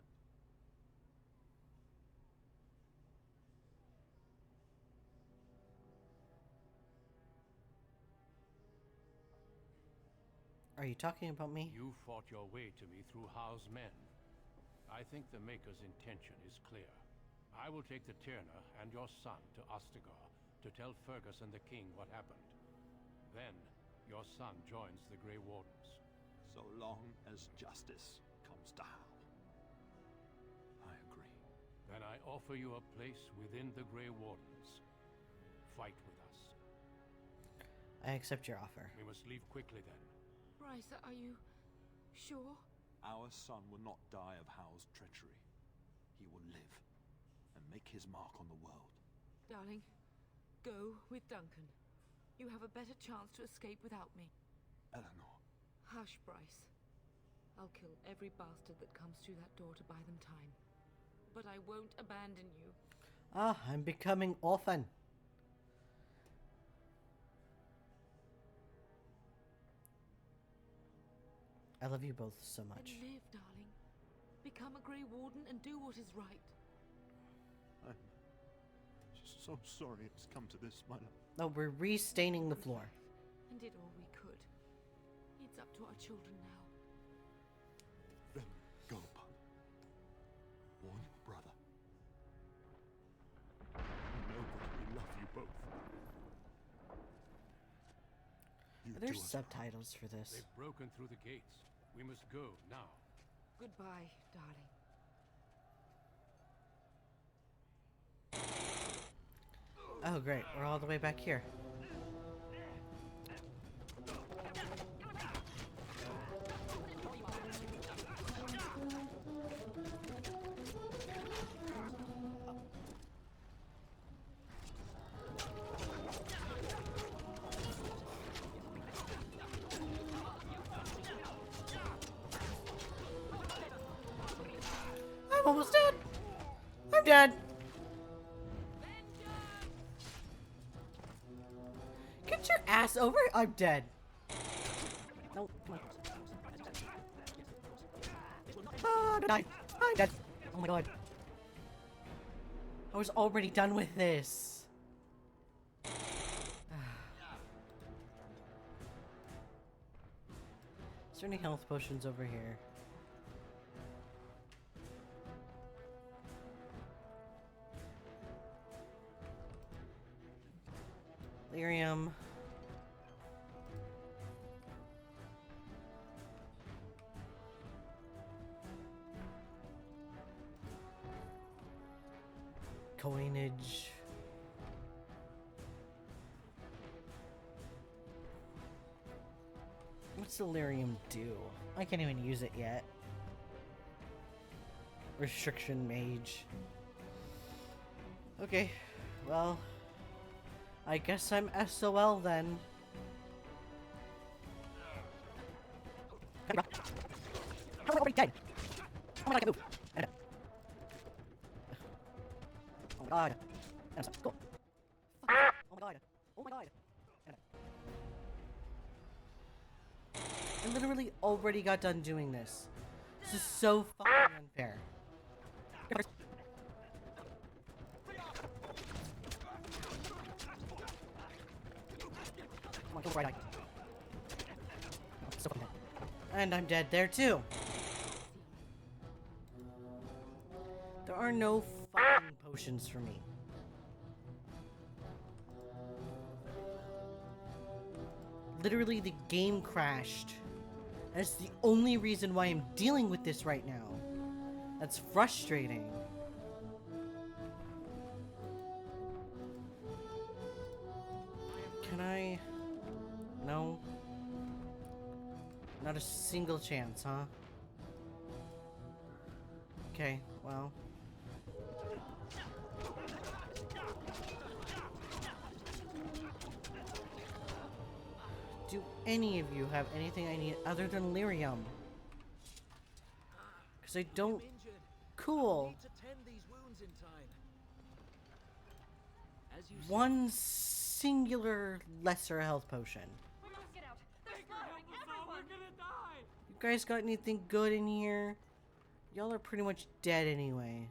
Are you talking about me? You fought your way to me through Howe's men. I think the Maker's intention is clear. I will take the Tyrna and your son to Ostagar to tell Fergus and the king what happened. Then, your son joins the Grey Wardens. So long as justice comes to Hal. I agree. Then I offer you a place within the Grey Wardens. Fight with us. I accept your offer. We must leave quickly then. Bryce, are you sure? Our son will not die of Hal's treachery. He will live and make his mark on the world. Darling, go with Duncan. You have a better chance to escape without me. Eleanor. Hush, Bryce. I'll kill every bastard that comes through that door to buy them time. But I won't abandon you. Ah, I'm becoming orphan. I love you both so much. And live, darling. Become a Grey Warden and do what is right. I'm just so sorry it's come to this, my love. No, we're restaining the floor. And did all we could. It's up to our children now. Then go, Pun. Warn your brother. You know that we love you both. Are there subtitles for this? They've broken through the gates. We must go now. Goodbye, darling. Oh, great. We're all the way back here. I'm almost dead. I'm dead. Get your ass over it. I'm dead. No. Oh, I'm dead. Oh my god. I was already done with this. Is there any health potions over here? Lyrium. Coinage. What's delirium do? I can't even use it yet. Restriction mage. Okay, well, I guess I'm SOL then. I'm already dead. I can move. Oh my god. And stop. Go. Fuck. Oh my god. Oh my god. I literally already got done doing this. This is so fucking unfair. Come on, go right eye. Oh, so fucking dead. And I'm dead there too. There are no fucking potions for me. Literally, the game crashed. That's the only reason why I'm dealing with this right now. That's frustrating. Can I? No. Not a single chance, huh? Okay, well. Do any of you have anything I need other than lyrium? Because I don't... Cool. One singular lesser health potion. We must get out. They're slaughtering everyone. We're gonna die. You guys got anything good in here? Y'all are pretty much dead anyway.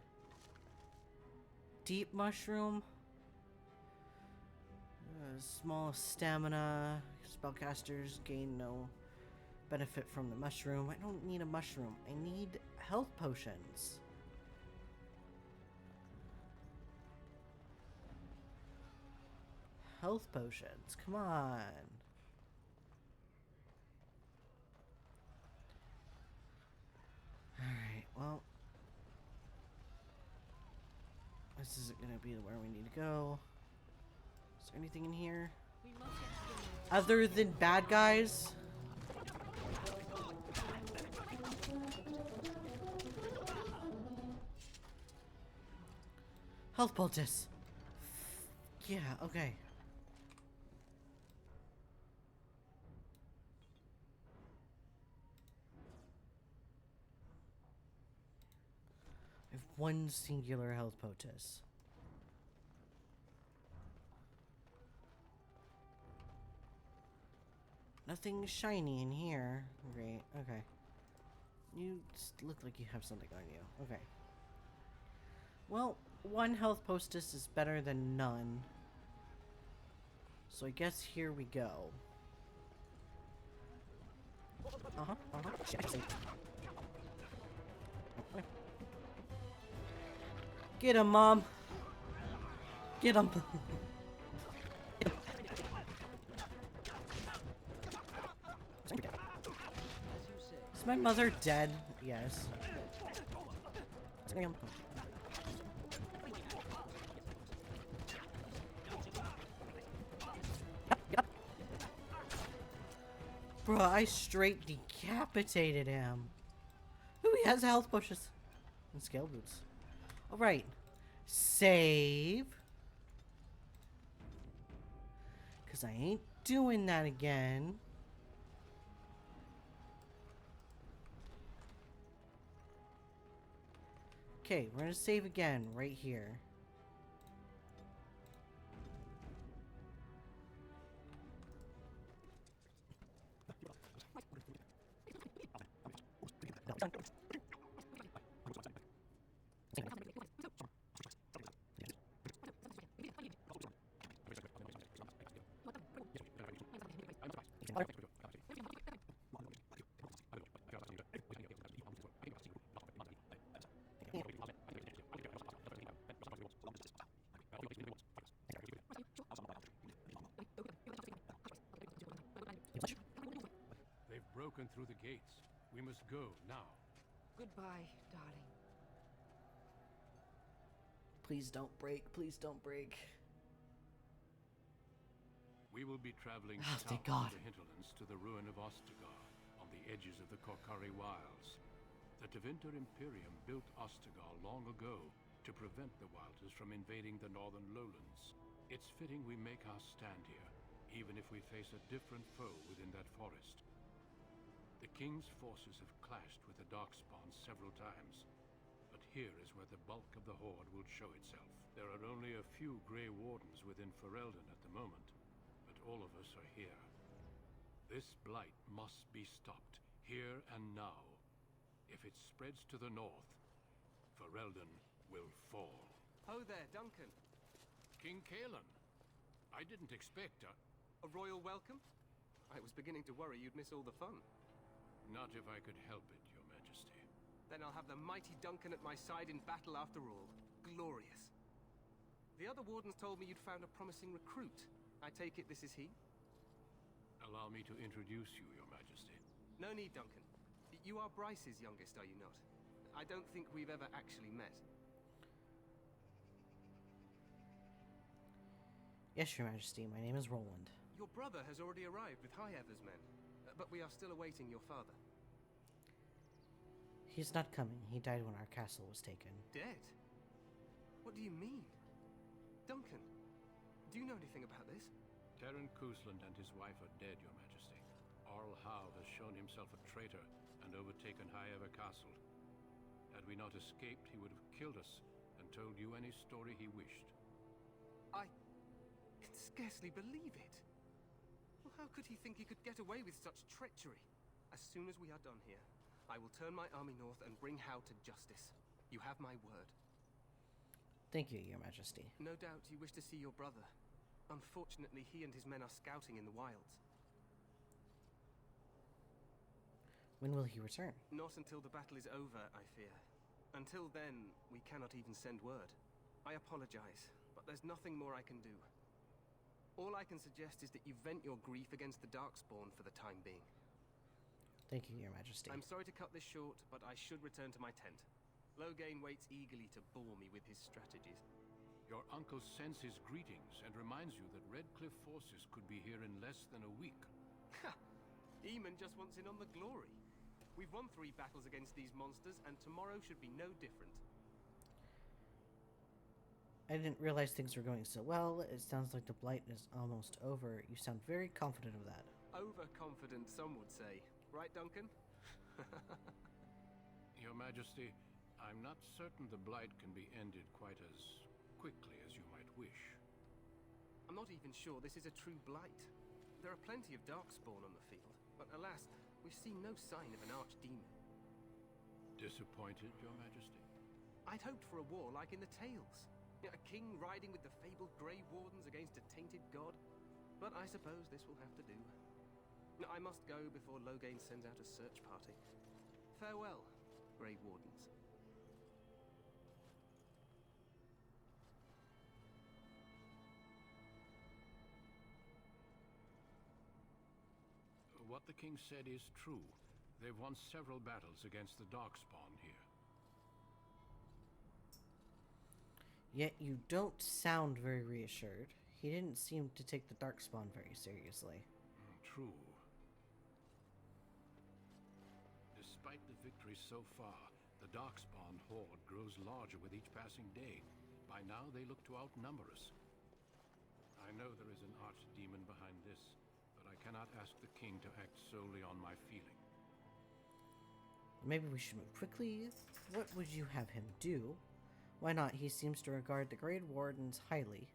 Deep mushroom. Small stamina. Spellcasters gain no benefit from the mushroom. I don't need a mushroom. I need health potions. Health potions. Come on. Alright, well. This isn't gonna be where we need to go. Is there anything in here? Other than bad guys? Health poultice. Yeah, okay. I have one singular health poultice. Nothing shiny in here. Great, okay. You just look like you have something on you. Okay. Well, one health poultice is better than none. So I guess here we go. Shit, okay. Get him, Mom! Get him! Is my mother dead? Yes. Yep. Bruh, I straight decapitated him. Ooh, he has health potions and scale boots. Alright. Save. Because I ain't doing that again. Okay, we're gonna save again right here. They've broken through the gates. We must go now. Goodbye, darling. Please don't break. Please don't break. We will be traveling south thank God. through the hinterlands to the ruin of Ostagar, on the edges of the Korkari Wilds. The Tevinter Imperium built Ostagar long ago to prevent the Wilders from invading the northern lowlands. It's fitting we make our stand here, even if we face a different foe within that forest. The king's forces have clashed with the Darkspawn several times, but here is where the bulk of the horde will show itself. There are only a few Grey Wardens within Ferelden at the moment, but all of us are here. This blight must be stopped, here and now. If it spreads to the north, Ferelden will fall. Ho there, Duncan. King Kaelan. I didn't expect a royal welcome? I was beginning to worry you'd miss all the fun. Not if I could help it, Your Majesty. Then I'll have the mighty Duncan at my side in battle after all. Glorious. The other wardens told me you'd found a promising recruit. I take it this is he? Allow me to introduce you, Your Majesty. No need, Duncan. You are Bryce's youngest, are you not? I don't think we've ever actually met. Yes, Your Majesty. My name is Roland. Your brother has already arrived with High Ever's men, but we are still awaiting your father. He's not coming. He died when our castle was taken. Dead? What do you mean? Duncan, do you know anything about this? Terran Cousland and his wife are dead, Your Majesty. Arl Howe has shown himself a traitor and overtaken High Ever Castle. Had we not escaped, he would have killed us and told you any story he wished. I can scarcely believe it. Well, how could he think he could get away with such treachery? As soon as we are done here, I will turn my army north and bring Howe to justice. You have my word. Thank you, Your Majesty. No doubt you wish to see your brother. Unfortunately, he and his men are scouting in the wilds. When will he return? Not until the battle is over, I fear. Until then, we cannot even send word. I apologize, but there's nothing more I can do. All I can suggest is that you vent your grief against the Darkspawn for the time being. Thank you, Your Majesty. I'm sorry to cut this short, but I should return to my tent. Loghain waits eagerly to bore me with his strategies. Your uncle sends his greetings and reminds you that Redcliffe forces could be here in less than a week. Ha! Eamon just wants in on the glory. We've won 3 battles against these monsters, and tomorrow should be no different. I didn't realize things were going so well. It sounds like the blight is almost over. You sound very confident of that. Overconfident, some would say. Right, Duncan? Your Majesty, I'm not certain the blight can be ended quite as quickly as you might wish. I'm not even sure this is a true blight. There are plenty of Darkspawn on the field, but alas, we've seen no sign of an archdemon. Disappointed, Your Majesty? I'd hoped for a war like in the tales. A king riding with the fabled Grey Wardens against a tainted god. But I suppose this will have to do. I must go before Loghain sends out a search party. Farewell, Grey Wardens. What the king said is true. They've won several battles against the Darkspawn here. Yet you don't sound very reassured. He didn't seem to take the Darkspawn very seriously. True. Despite the victories so far, the Darkspawn horde grows larger with each passing day. By now, they look to outnumber us. I know there is an archdemon behind this, but I cannot ask the king to act solely on my feeling. Maybe we should move quickly. What would you have him do? Why not? He seems to regard the Grey Wardens highly.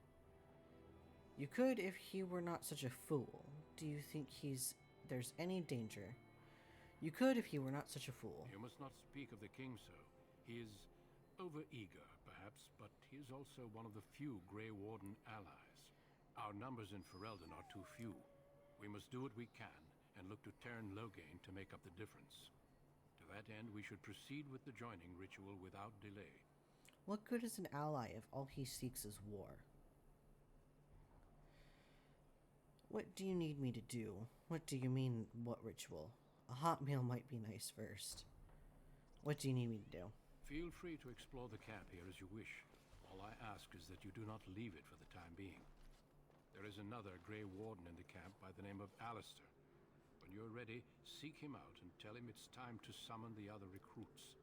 You could if he were not such a fool. Do you think there's any danger? You could if he were not such a fool. You must not speak of the king so. He is over-eager, perhaps, but he is also one of the few Grey Warden allies. Our numbers in Ferelden are too few. We must do what we can, and look to Terran Loghain to make up the difference. To that end, we should proceed with the joining ritual without delay. What good is an ally if all he seeks is war? What do you need me to do? What do you mean, what ritual? A hot meal might be nice first. What do you need me to do? Feel free to explore the camp here as you wish. All I ask is that you do not leave it for the time being. There is another Grey Warden in the camp by the name of Alistair. When you're ready, seek him out and tell him it's time to summon the other recruits.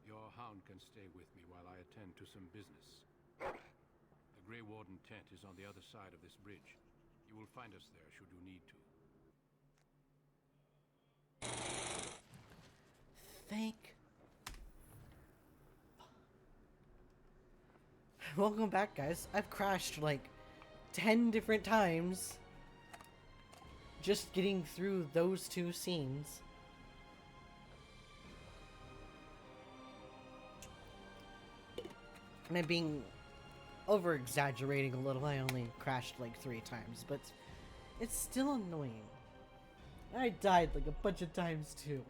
Your hound can stay with me while I attend to some business. The Grey Warden tent is on the other side of this bridge. You will find us there should you need to. thank... Welcome back, guys. I've crashed like 10 different times just getting through those two scenes. And I'm being over-exaggerating a little. I only crashed like 3 times, but it's still annoying. I died like a bunch of times too.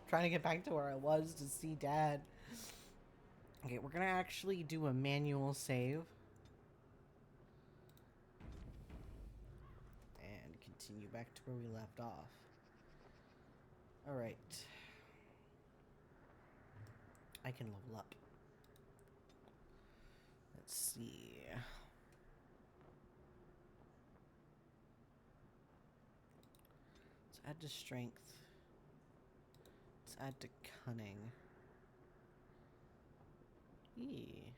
Trying to get back to where I was to see Dad. Okay, we're gonna actually do a manual save. And continue back to where we left off. Alright. I can level up. Let's see. Let's add to strength. Let's add to cunning. Eee.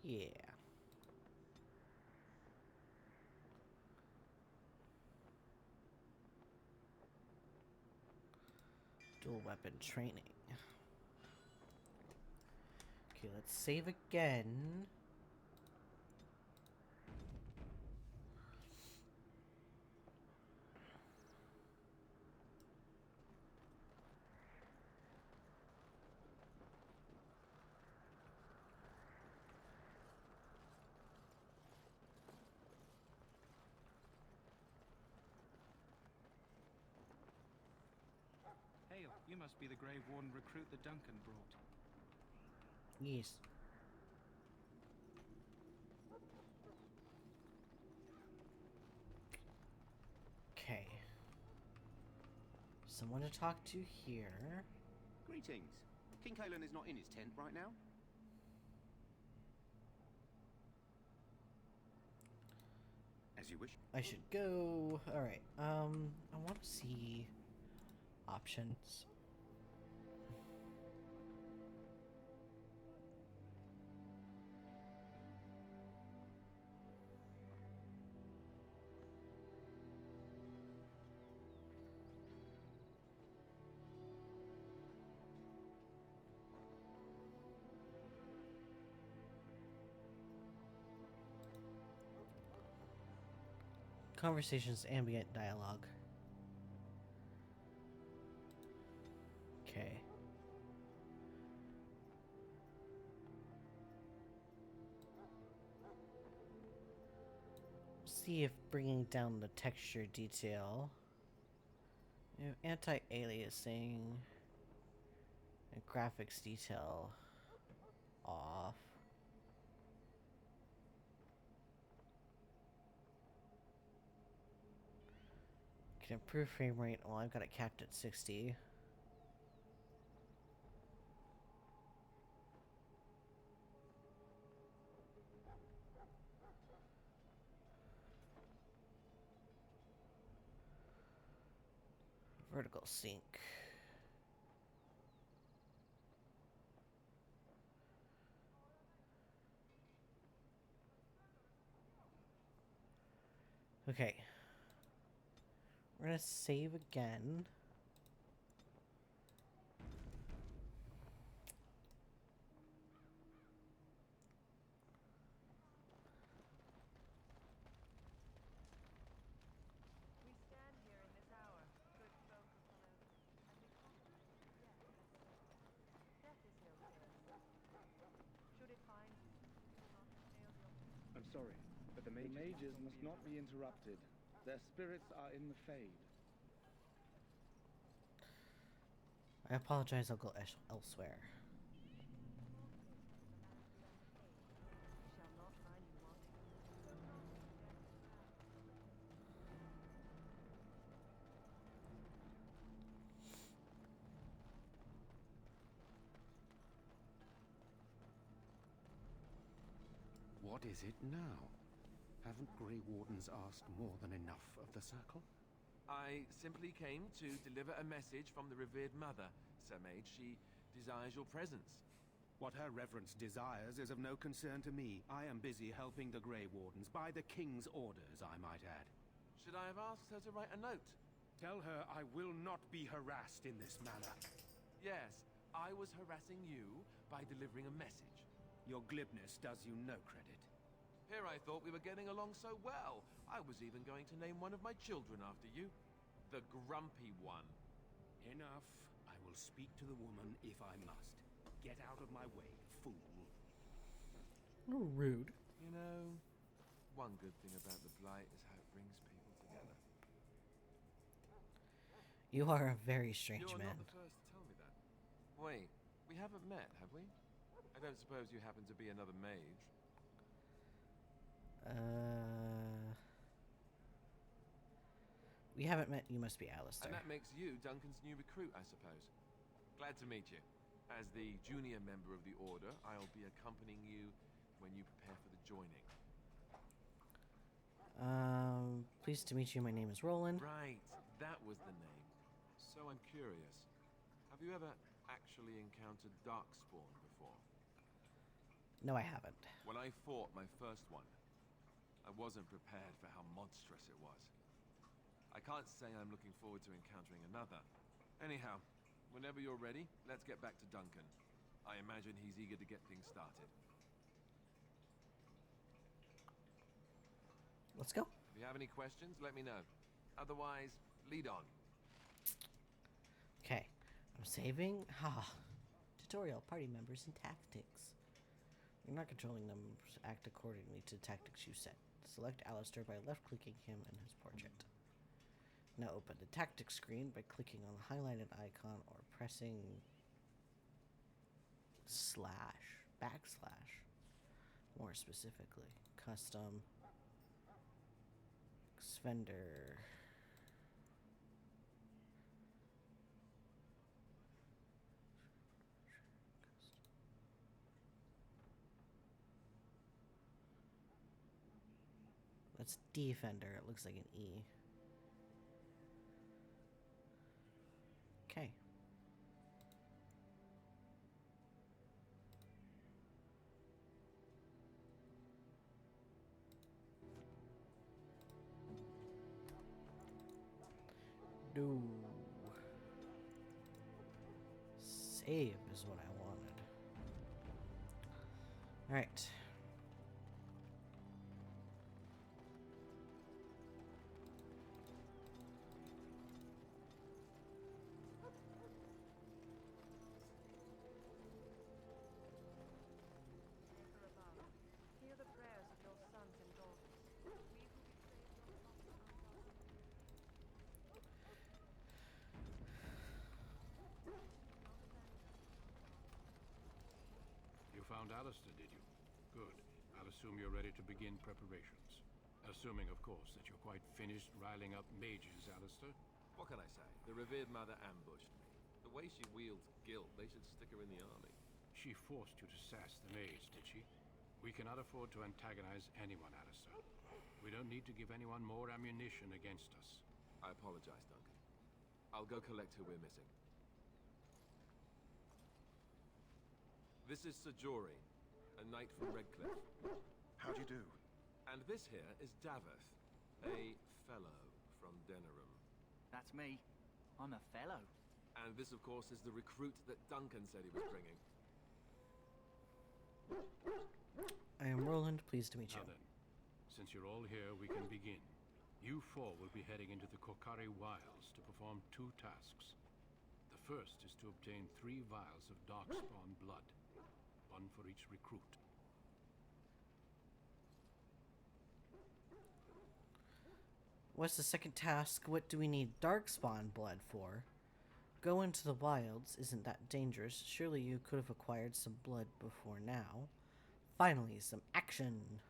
Yeah. Dual weapon training. Okay, let's save again. Hail, you must be the Grey Warden recruit that Duncan brought. Yes. Okay. Someone to talk to here. Greetings. King Kalen is not in his tent right now? As you wish. I should go. Alright, I want to see options. Conversations, ambient dialogue. Okay. See if bringing down the texture detail. You know, anti-aliasing and graphics detail off. Can improve frame rate. Well, I've got it capped at 60. Vertical sync. Okay. We're gonna save again. I'm sorry, but the mages must not be interrupted. Their spirits are in the Fade. I apologize, I'll go elsewhere. What is it now? Haven't Grey Wardens asked more than enough of the Circle? I simply came to deliver a message from the revered mother, Sir Mage. She desires your presence. What her reverence desires is of no concern to me. I am busy helping the Grey Wardens, by the King's orders, I might add. Should I have asked her to write a note? Tell her I will not be harassed in this manner. Yes, I was harassing you by delivering a message. Your glibness does you no credit. Here I thought we were getting along so well. I was even going to name one of my children after you. The Grumpy One. Enough. I will speak to the woman if I must. Get out of my way, fool. Oh, rude. You know, one good thing about the Blight is how it brings people together. You are a very strange You're man. not the first to tell me that. Wait, we haven't met, have we? I don't suppose you happen to be another mage? We haven't met. You must be Alistair. And that makes you Duncan's new recruit, I suppose. Glad to meet you. As the junior member of the Order, I'll be accompanying you when you prepare for the joining. Pleased to meet you. My name is Roland. Right, that was the name. So I'm curious. Have you ever actually encountered Darkspawn before? No, I haven't. When I fought my first one, I wasn't prepared for how monstrous it was. I can't say I'm looking forward to encountering another. Anyhow, whenever you're ready, let's get back to Duncan. I imagine he's eager to get things started. Let's go. If you have any questions, let me know. Otherwise, lead on. Okay. I'm saving. Tutorial, party members, and tactics. You're not controlling them. Act accordingly to the tactics you set. Select Alistair by left-clicking him and his portrait. Now open the tactics screen by clicking on the highlighted icon or pressing / backslash. More specifically, custom Xvender. That's Defender. It looks like an E. Okay. No. Save is what I wanted. All right. You found Alistair, did you? Good. I'll assume you're ready to begin preparations. Assuming, of course, that you're quite finished riling up mages, Alistair. What can I say? The revered mother ambushed me. The way she wields guilt, they should stick her in the army. She forced you to sass the mage, did she? We cannot afford to antagonize anyone, Alistair. We don't need to give anyone more ammunition against us. I apologize, Duncan. I'll go collect who we're missing. This is Sajori, a knight from Redcliffe. How'd you do? And this here is Daveth, a fellow from Denerim. That's me. I'm a fellow. And this, of course, is the recruit that Duncan said he was bringing. I am Roland. Pleased to meet you. Now then, since you're all here, we can begin. You four will be heading into the Kokari Wilds to perform 2 tasks. The first is to obtain 3 vials of Darkspawn blood. 1 for each recruit. What's the second task? What do we need Darkspawn blood for? Go into the wilds. Isn't that dangerous? Surely you could have acquired some blood before now. Finally, some action.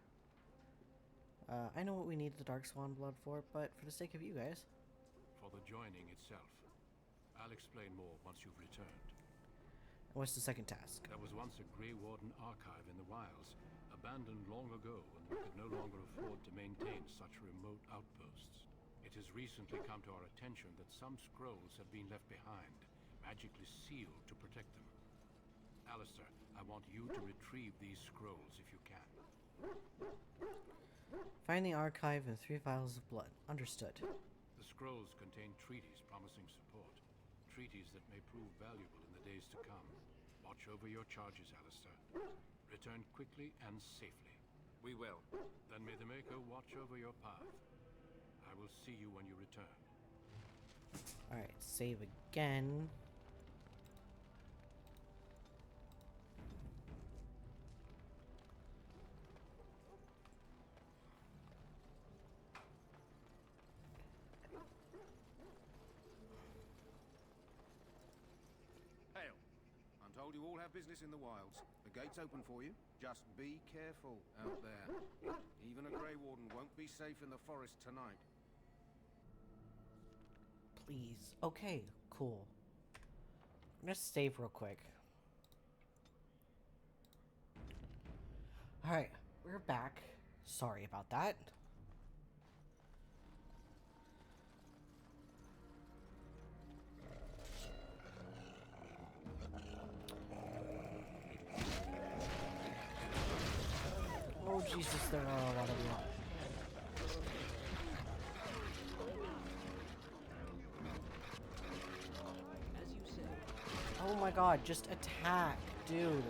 I know what we need the Darkspawn blood for, but for the sake of you guys. For the joining itself. I'll explain more once you've returned. What's the second task? There was once a Grey Warden archive in the wilds, abandoned long ago when we could no longer afford to maintain such remote outposts. It has recently come to our attention that some scrolls have been left behind, magically sealed to protect them. Alistair, I want you to retrieve these scrolls if you can. Find the archive and 3 vials of blood. Understood. The scrolls contain treaties promising support. Treaties that may prove valuable in the days to come. Watch over your charges, Alistair. Return quickly and safely. We will. Then may the Maker watch over your path. I will see you when you return. Alright, save again. Hail. I'm told you all have business in the wilds. The gate's open for you. Just be careful out there. Even a Grey Warden won't be safe in the forest tonight. Please. Okay, cool. I'm gonna save real quick. Alright, we're back. Sorry about that. Oh Jesus, there are a lot of them. As you say. Oh my god, just attack, dude.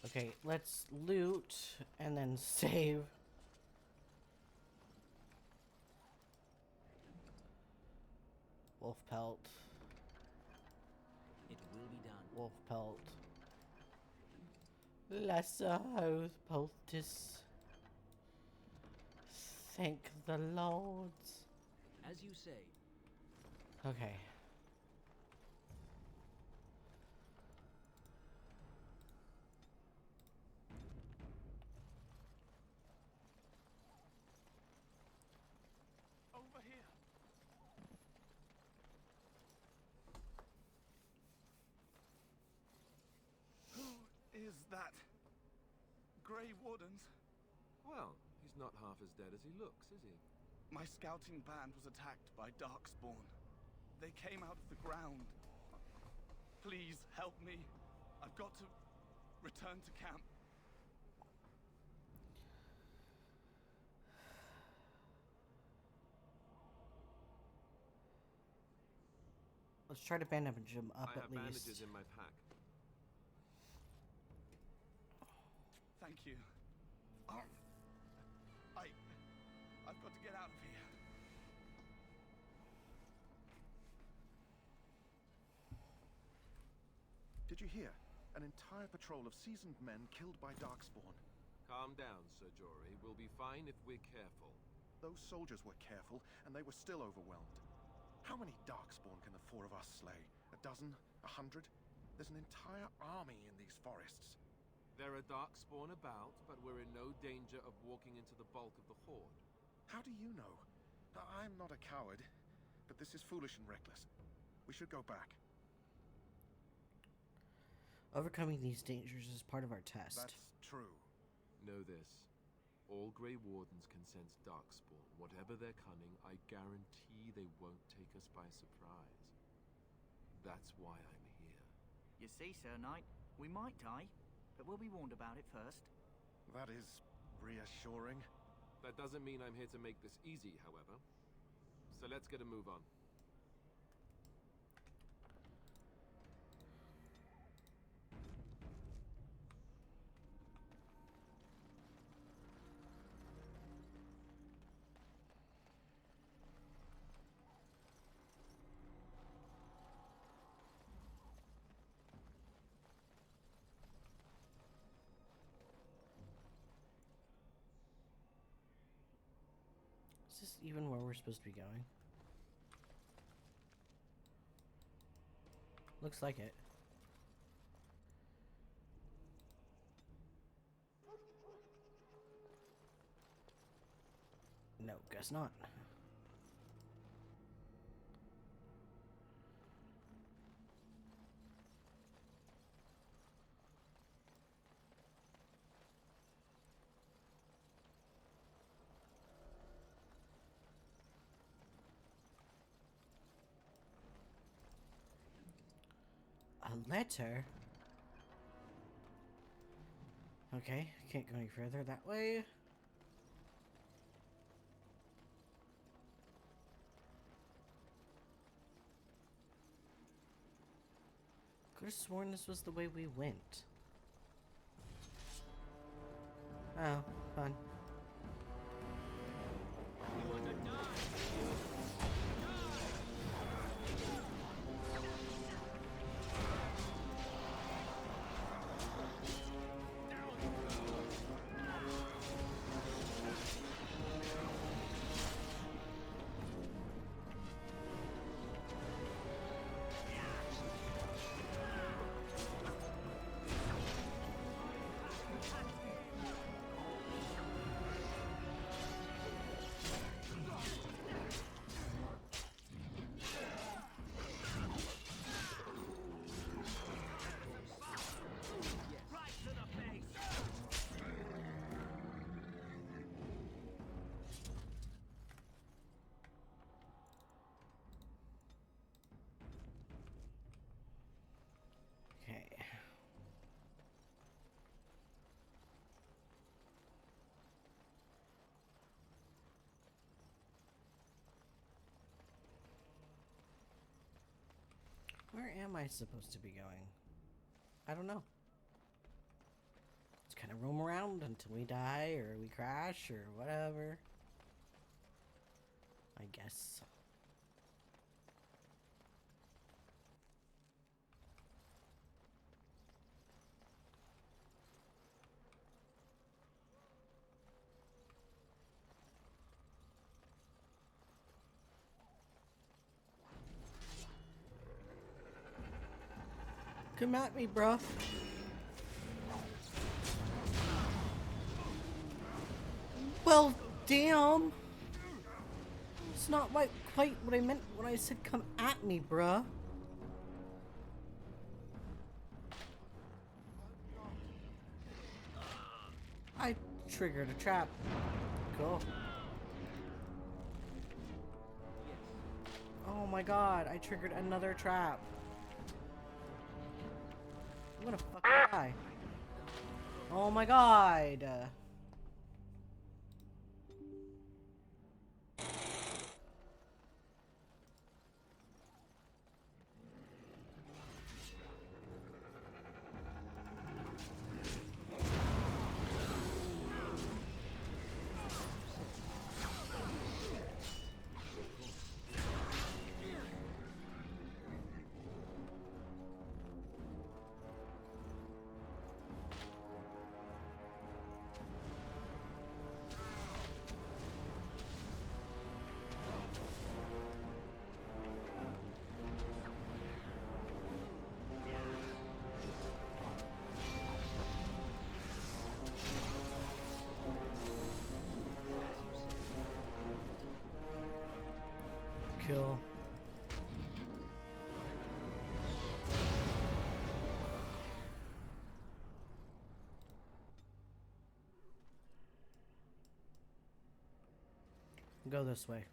Okay, let's loot and then save. Wolf pelt. It will be done. Wolf pelt. Lesser oath poultice. Thank the lords. As you say. Okay. Over here. Who is that? Grey Wardens? Well, he's not half as dead as he looks, is he? My scouting band was attacked by Darkspawn. They came out of the ground. Please help me. I've got to return to camp. Let's try to bandage him up I at have least. bandages in my pack. Thank you. I've got to get out of here. Did you hear? An entire patrol of seasoned men killed by Darkspawn. Calm down, Sir Jory. We'll be fine if we're careful. Those soldiers were careful, and they were still overwhelmed. How many Darkspawn can the 4 of us slay? A dozen? 100? There's an entire army in these forests. There are Darkspawn about, but we're in no danger of walking into the bulk of the Horde. How do you know? I'm not a coward, but this is foolish and reckless. We should go back. Overcoming these dangers is part of our test. That's true. Know this. All Grey Wardens can sense Darkspawn. Whatever their cunning, I guarantee they won't take us by surprise. That's why I'm here. You see, Sir Knight, we might die, but we'll be warned about it first. That is reassuring. That doesn't mean I'm here to make this easy, however. So let's get a move on. Is this even where we're supposed to be going? Looks like it. No, guess not. A letter? Okay, can't go any further that way. Could have sworn this was the way we went. Oh, fun. Okay. Where am I supposed to be going? I don't know. Let's kind of roam around until we die or we crash or whatever. I guess. Come at me, bruh. Well, damn. It's not quite what I meant when I said come at me, bruh. I triggered a trap. Cool. Oh my god, I triggered another trap. I'm gonna fucking die. Oh my god. Cool. Go this way.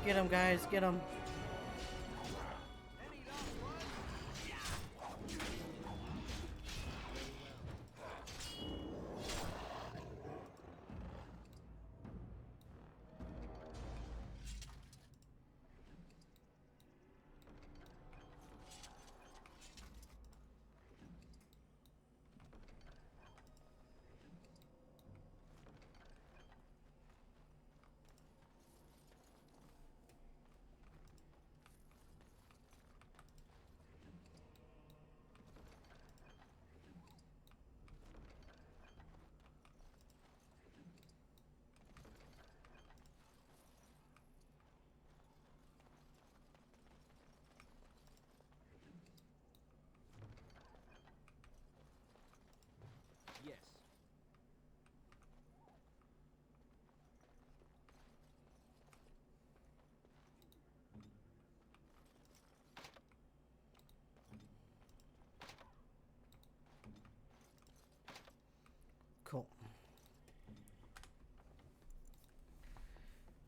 Get him, guys, get him. Yes. Cool.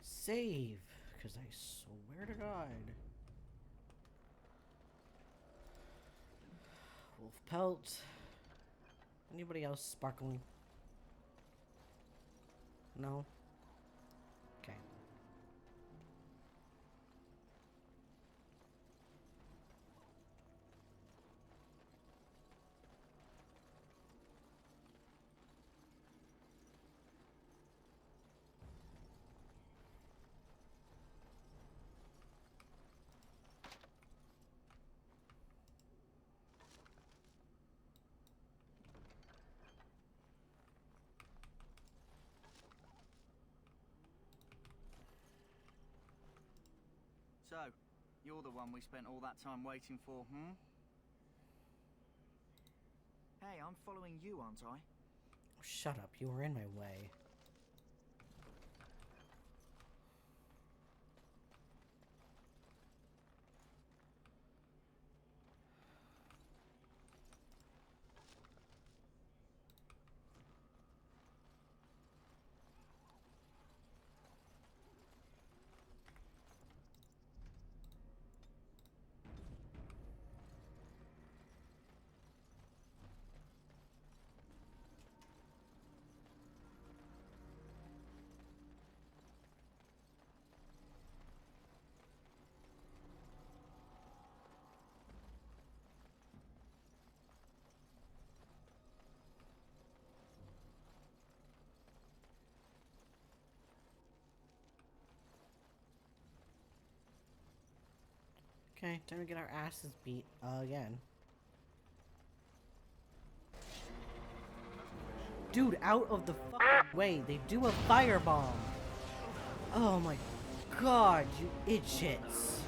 Save, because I swear to God. Wolf pelt. Anybody else sparkling? No? Okay. So, you're the one we spent all that time waiting for, hmm? Hey, I'm following you, aren't I? Shut up, you were in my way. Okay, time to get our asses beat again. Dude, out of the fucking way. They do a firebomb. Oh my God, you idiots.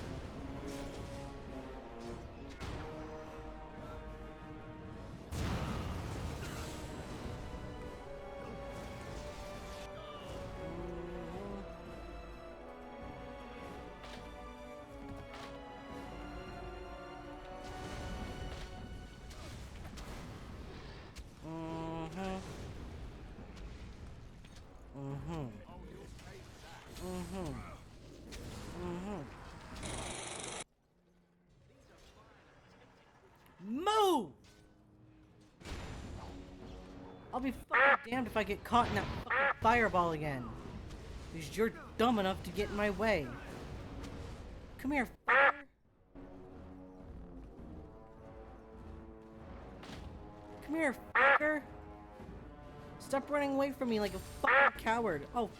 Move! I'll be fucking damned if I get caught in that fucking fireball again. Because you're dumb enough to get in my way. Come here, fucker. Come here, fucker. Stop running away from me like a fucking coward. Oh,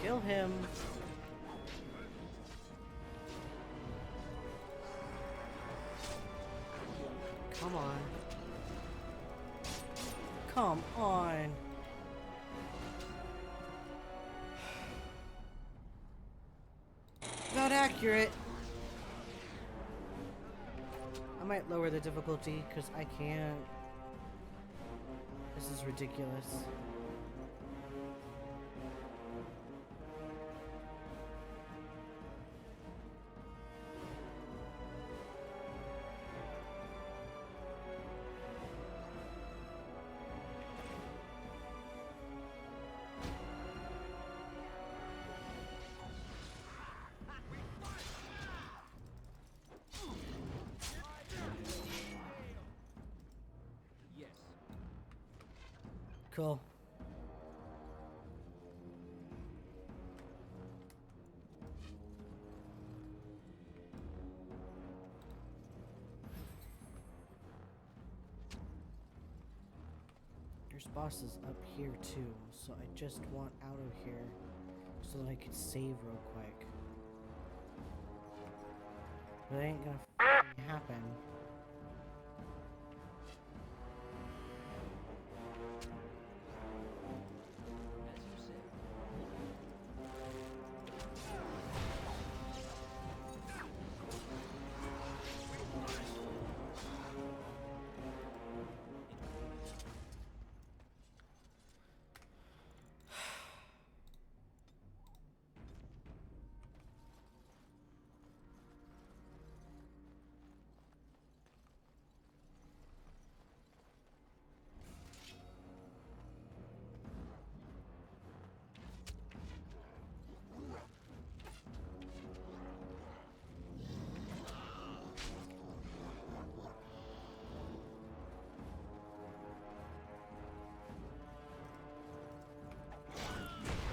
kill him. Come on. Come on. Not accurate. I might lower the difficulty because I can't. This is ridiculous. Cool. There's bosses up here too, so I just want out of here so that I could save real quick. But it ain't gonna f***ing happen.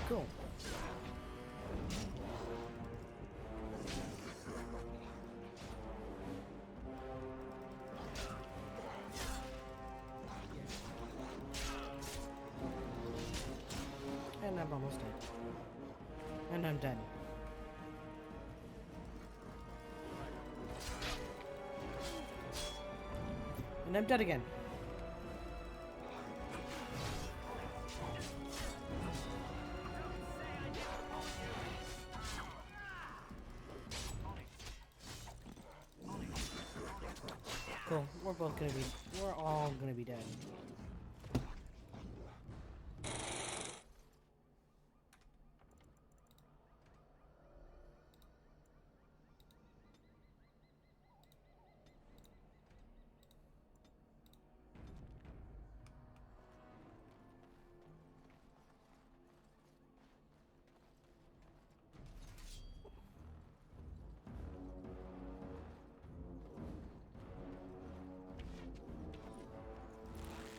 Cool. And I'm almost dead. And I'm dead. And I'm dead again. Cool. We're all gonna be dead.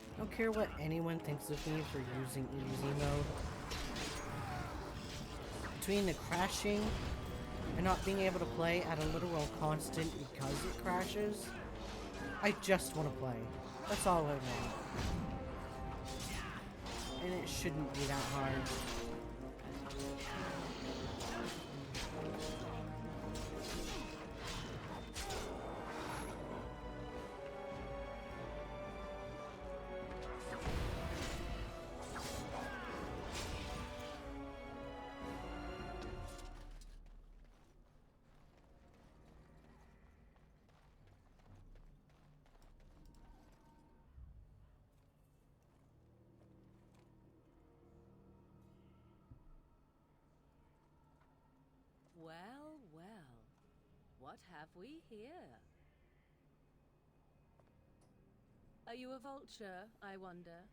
I don't care what anyone thinks of me for using easy mode. Between the crashing and not being able to play at a literal constant because it crashes, I just want to play. That's all I want. And it shouldn't be that hard. Well, well. What have we here? Are you a vulture, I wonder?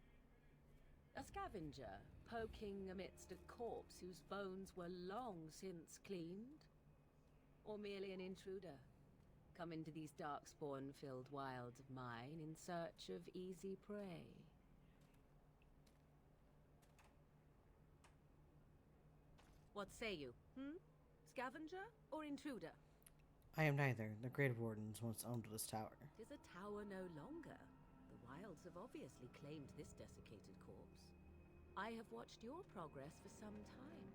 A scavenger, poking amidst a corpse whose bones were long since cleaned? Or merely an intruder, come into these darkspawn-filled wilds of mine in search of easy prey? What say you, Scavenger or intruder? I am neither. The Great Wardens once owned this tower. Tis a tower no longer. The wilds have obviously claimed this desiccated corpse. I have watched your progress for some time.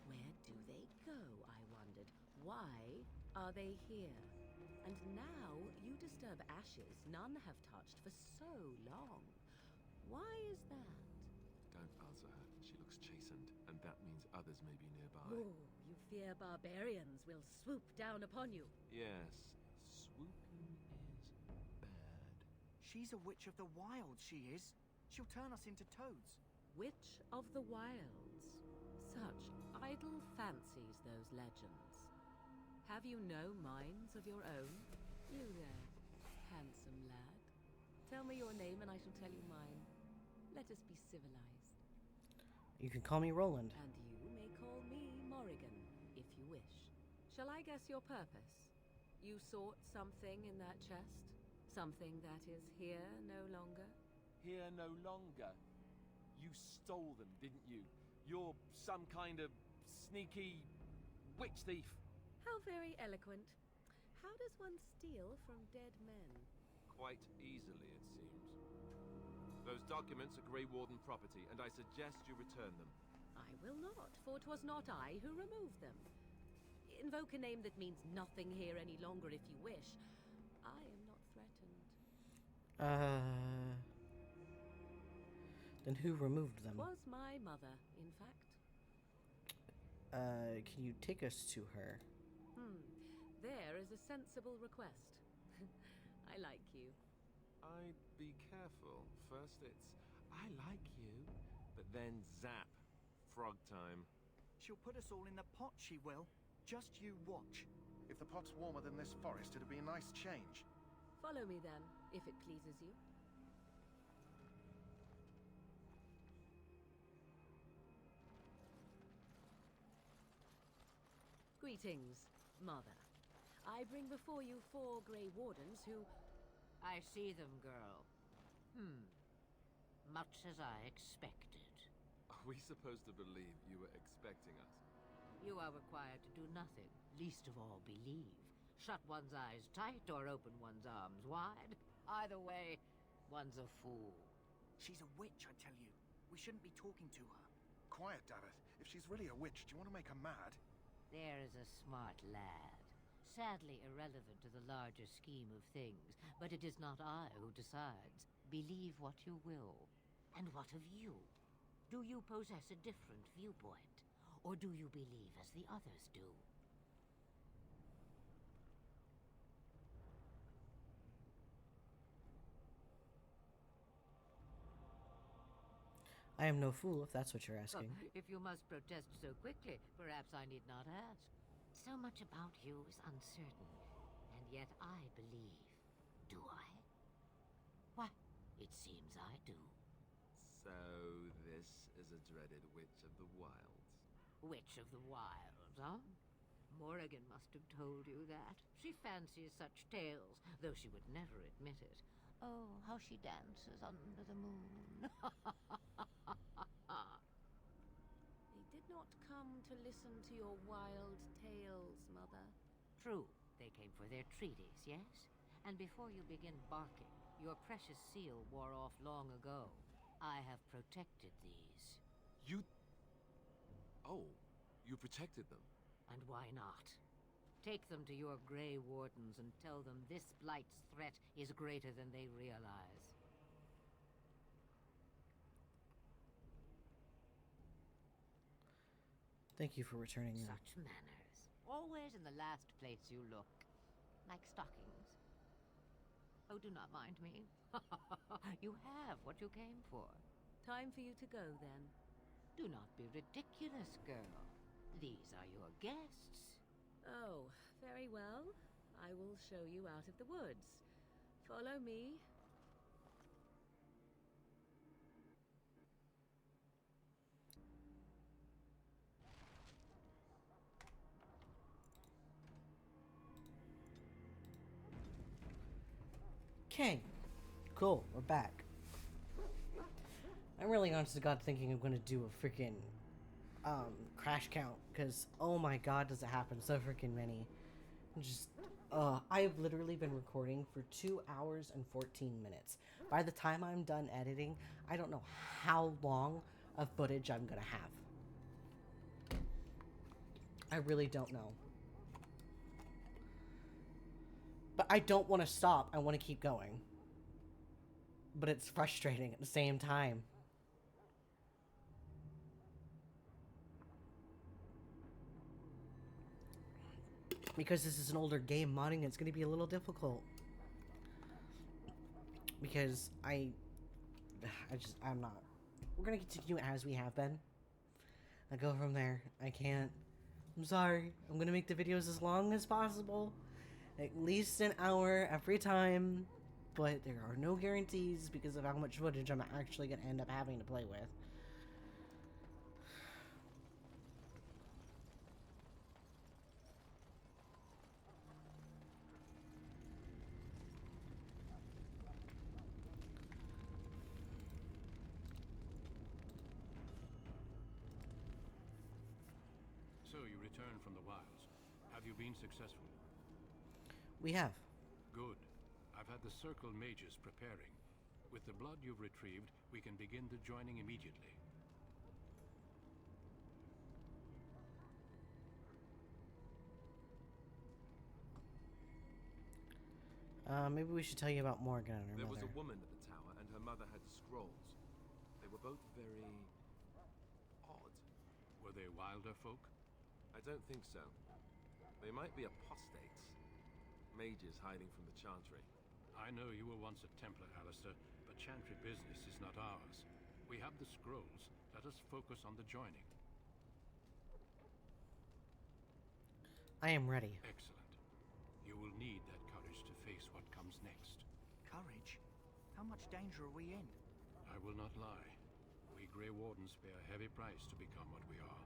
Where do they go, I wondered? Why are they here? And now you disturb ashes none have touched for so long. Why is that? Don't answer her. She looks chastened, and that means others may be nearby. Oh, you fear barbarians will swoop down upon you. Yes, swooping is bad. She's a witch of the wilds, she is. She'll turn us into toads. Witch of the wilds. Such idle fancies, those legends. Have you no minds of your own? You there, handsome lad. Tell me your name and I shall tell you mine. Let us be civilized. You can call me Roland. And you may call me Morrigan, if you wish. Shall I guess your purpose? You sought something in that chest? Something that is here no longer? Here no longer? You stole them, didn't you? You're some kind of sneaky witch thief. How very eloquent. How does one steal from dead men? Quite easily, it seems. Those documents are Grey Warden property, and I suggest you return them. I will not, for 'twas not I who removed them. Invoke a name that means nothing here any longer if you wish. I am not threatened. Then who removed them? 'Twas my mother, in fact. Can you take us to her? There is a sensible request. I like you. I'd be careful. First it's, I like you, but then zap. Frog time. She'll put us all in the pot, she will. Just you watch. If the pot's warmer than this forest, it'd be a nice change. Follow me then, if it pleases you. Greetings, Mother. I bring before you 4 Grey Wardens who... I see them, girl. Much as I expected. Are we supposed to believe you were expecting us? You are required to do nothing, least of all believe. Shut one's eyes tight or open one's arms wide. Either way, one's a fool. She's a witch, I tell you. We shouldn't be talking to her. Quiet, Davith. If she's really a witch, do you want to make her mad? There is a smart lad. Sadly irrelevant to the larger scheme of things, but it is not I who decides. Believe what you will. And what of you? Do you possess a different viewpoint? Or do you believe as the others do? I am no fool, if that's what you're asking. If you must protest so quickly, perhaps I need not ask. So much about you is uncertain, and yet I believe. Do I? Why, it seems I do. So this is a dreaded Witch of the Wilds. Witch of the Wilds, huh? Morrigan must have told you that. She fancies such tales, though she would never admit it. Oh, how she dances under the moon. They did not come to listen to your wild tales, Mother. True, they came for their treaties, yes? And before you begin barking, your precious seal wore off long ago. I have protected these. You... Oh, you protected them? And why not? Take them to your Grey Wardens and tell them this Blight's threat is greater than they realize. Thank you for returning them. Such manners. Always in the last place you look. Like stockings. Oh, do not mind me. You have what you came for. Time for you to go, then. Do not be ridiculous, girl. These are your guests. Oh, very well. I will show you out of the woods. Follow me. Okay, cool, we're back. I'm really honest to God thinking I'm gonna do a freaking crash count, because oh my god does it happen so freaking many. Just I've literally been recording for 2 hours and 14 minutes. By the time I'm done editing, I don't know how long of footage I'm gonna have. I really don't know. But I don't want to stop. I want to keep going. But it's frustrating at the same time. Because this is an older game, modding it's going to be a little difficult. Because I'm not. We're going to continue as we have been. I go from there. I can't. I'm sorry. I'm going to make the videos as long as possible. At least an hour every time, but there are no guarantees because of how much footage I'm actually going to end up having to play with. from the wilds. Have you been successful? We have. Good. I've had the Circle mages preparing. With the blood you've retrieved, we can begin the joining immediately. Maybe we should tell you about Morgan and her There mother. was a woman at the tower, and her mother had scrolls. They were both very odd. Were they wilder folk? I don't think so. They might be apostates. Mages hiding from the Chantry. I know you were once a Templar, Alistair, but Chantry business is not ours. We have the scrolls. Let us focus on the joining. I am ready. Excellent. You will need that courage to face what comes next. Courage? How much danger are we in? I will not lie. We Grey Wardens pay a heavy price to become what we are.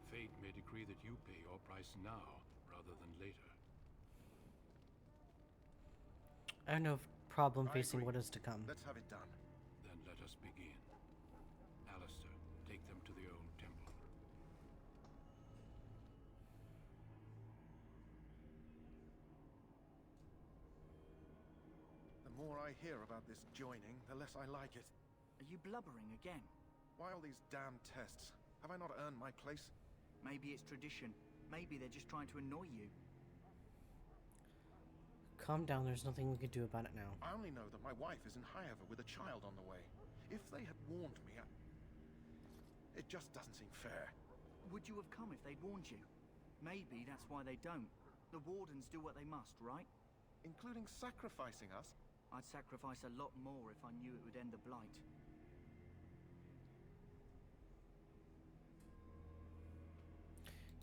Fate may decree that you pay your price now, rather than later. I have no problem facing what is to come. Let's have it done. Then let us begin. Alistair, take them to the old temple. The more I hear about this joining, the less I like it. Are you blubbering again? Why all these damn tests? Have I not earned my place? Maybe it's tradition. Maybe they're just trying to annoy you. Calm down, there's nothing we could do about it now. I only know that my wife is in Highover with a child on the way. If they had warned me, it just doesn't seem fair. Would you have come if they'd warned you? Maybe that's why they don't. The Wardens do what they must, right? Including sacrificing us? I'd sacrifice a lot more if I knew it would end the Blight.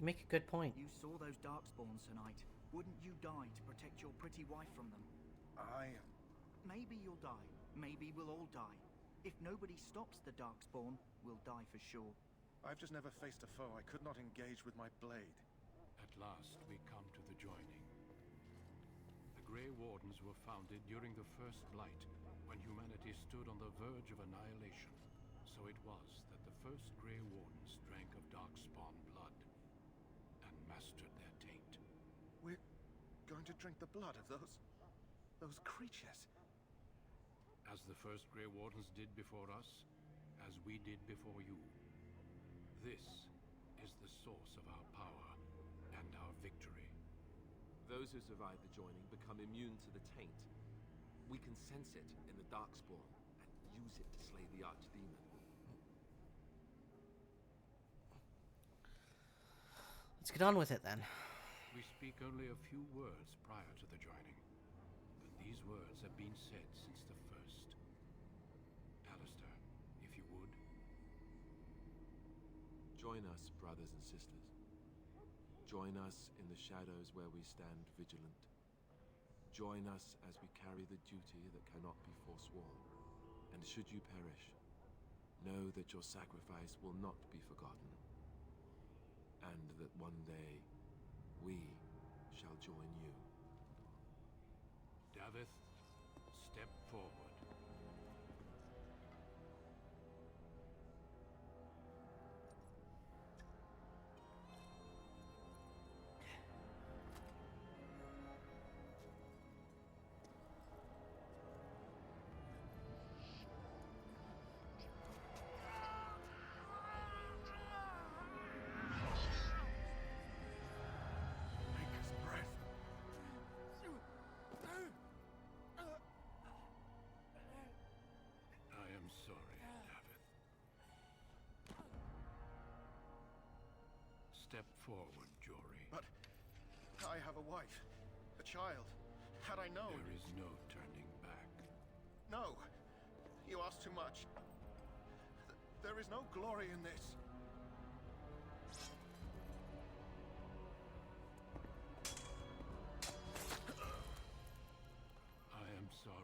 You make a good point. You saw those Darkspawns tonight. Wouldn't you die to protect your pretty wife from them? Maybe you'll die. Maybe we'll all die. If nobody stops the Darkspawn, we'll die for sure. I've just never faced a foe I could not engage with my blade. At last, we come to the joining. The Grey Wardens were founded during the First Blight, when humanity stood on the verge of annihilation. So it was that the first Grey Wardens drank of Darkspawn blood and mastered their taint. We're going to drink the blood of those creatures. As the first Grey Wardens did before us, as we did before you. This is the source of our power and our victory. Those who survive the joining become immune to the taint. We can sense it in the Darkspawn and use it to slay the Archdemon. Let's get on with it then. We speak only a few words prior to the joining, but these words have been said since the first. Alistair, if you would. Join us, brothers and sisters. Join us in the shadows where we stand vigilant. Join us as we carry the duty that cannot be forsworn. And should you perish, know that your sacrifice will not be forgotten. And that one day, we shall join you. Davith, step forward. Step forward, Jory. But I have a wife, a child. Had I known... There is no turning back. No! You ask too much. There is no glory in this. I am sorry.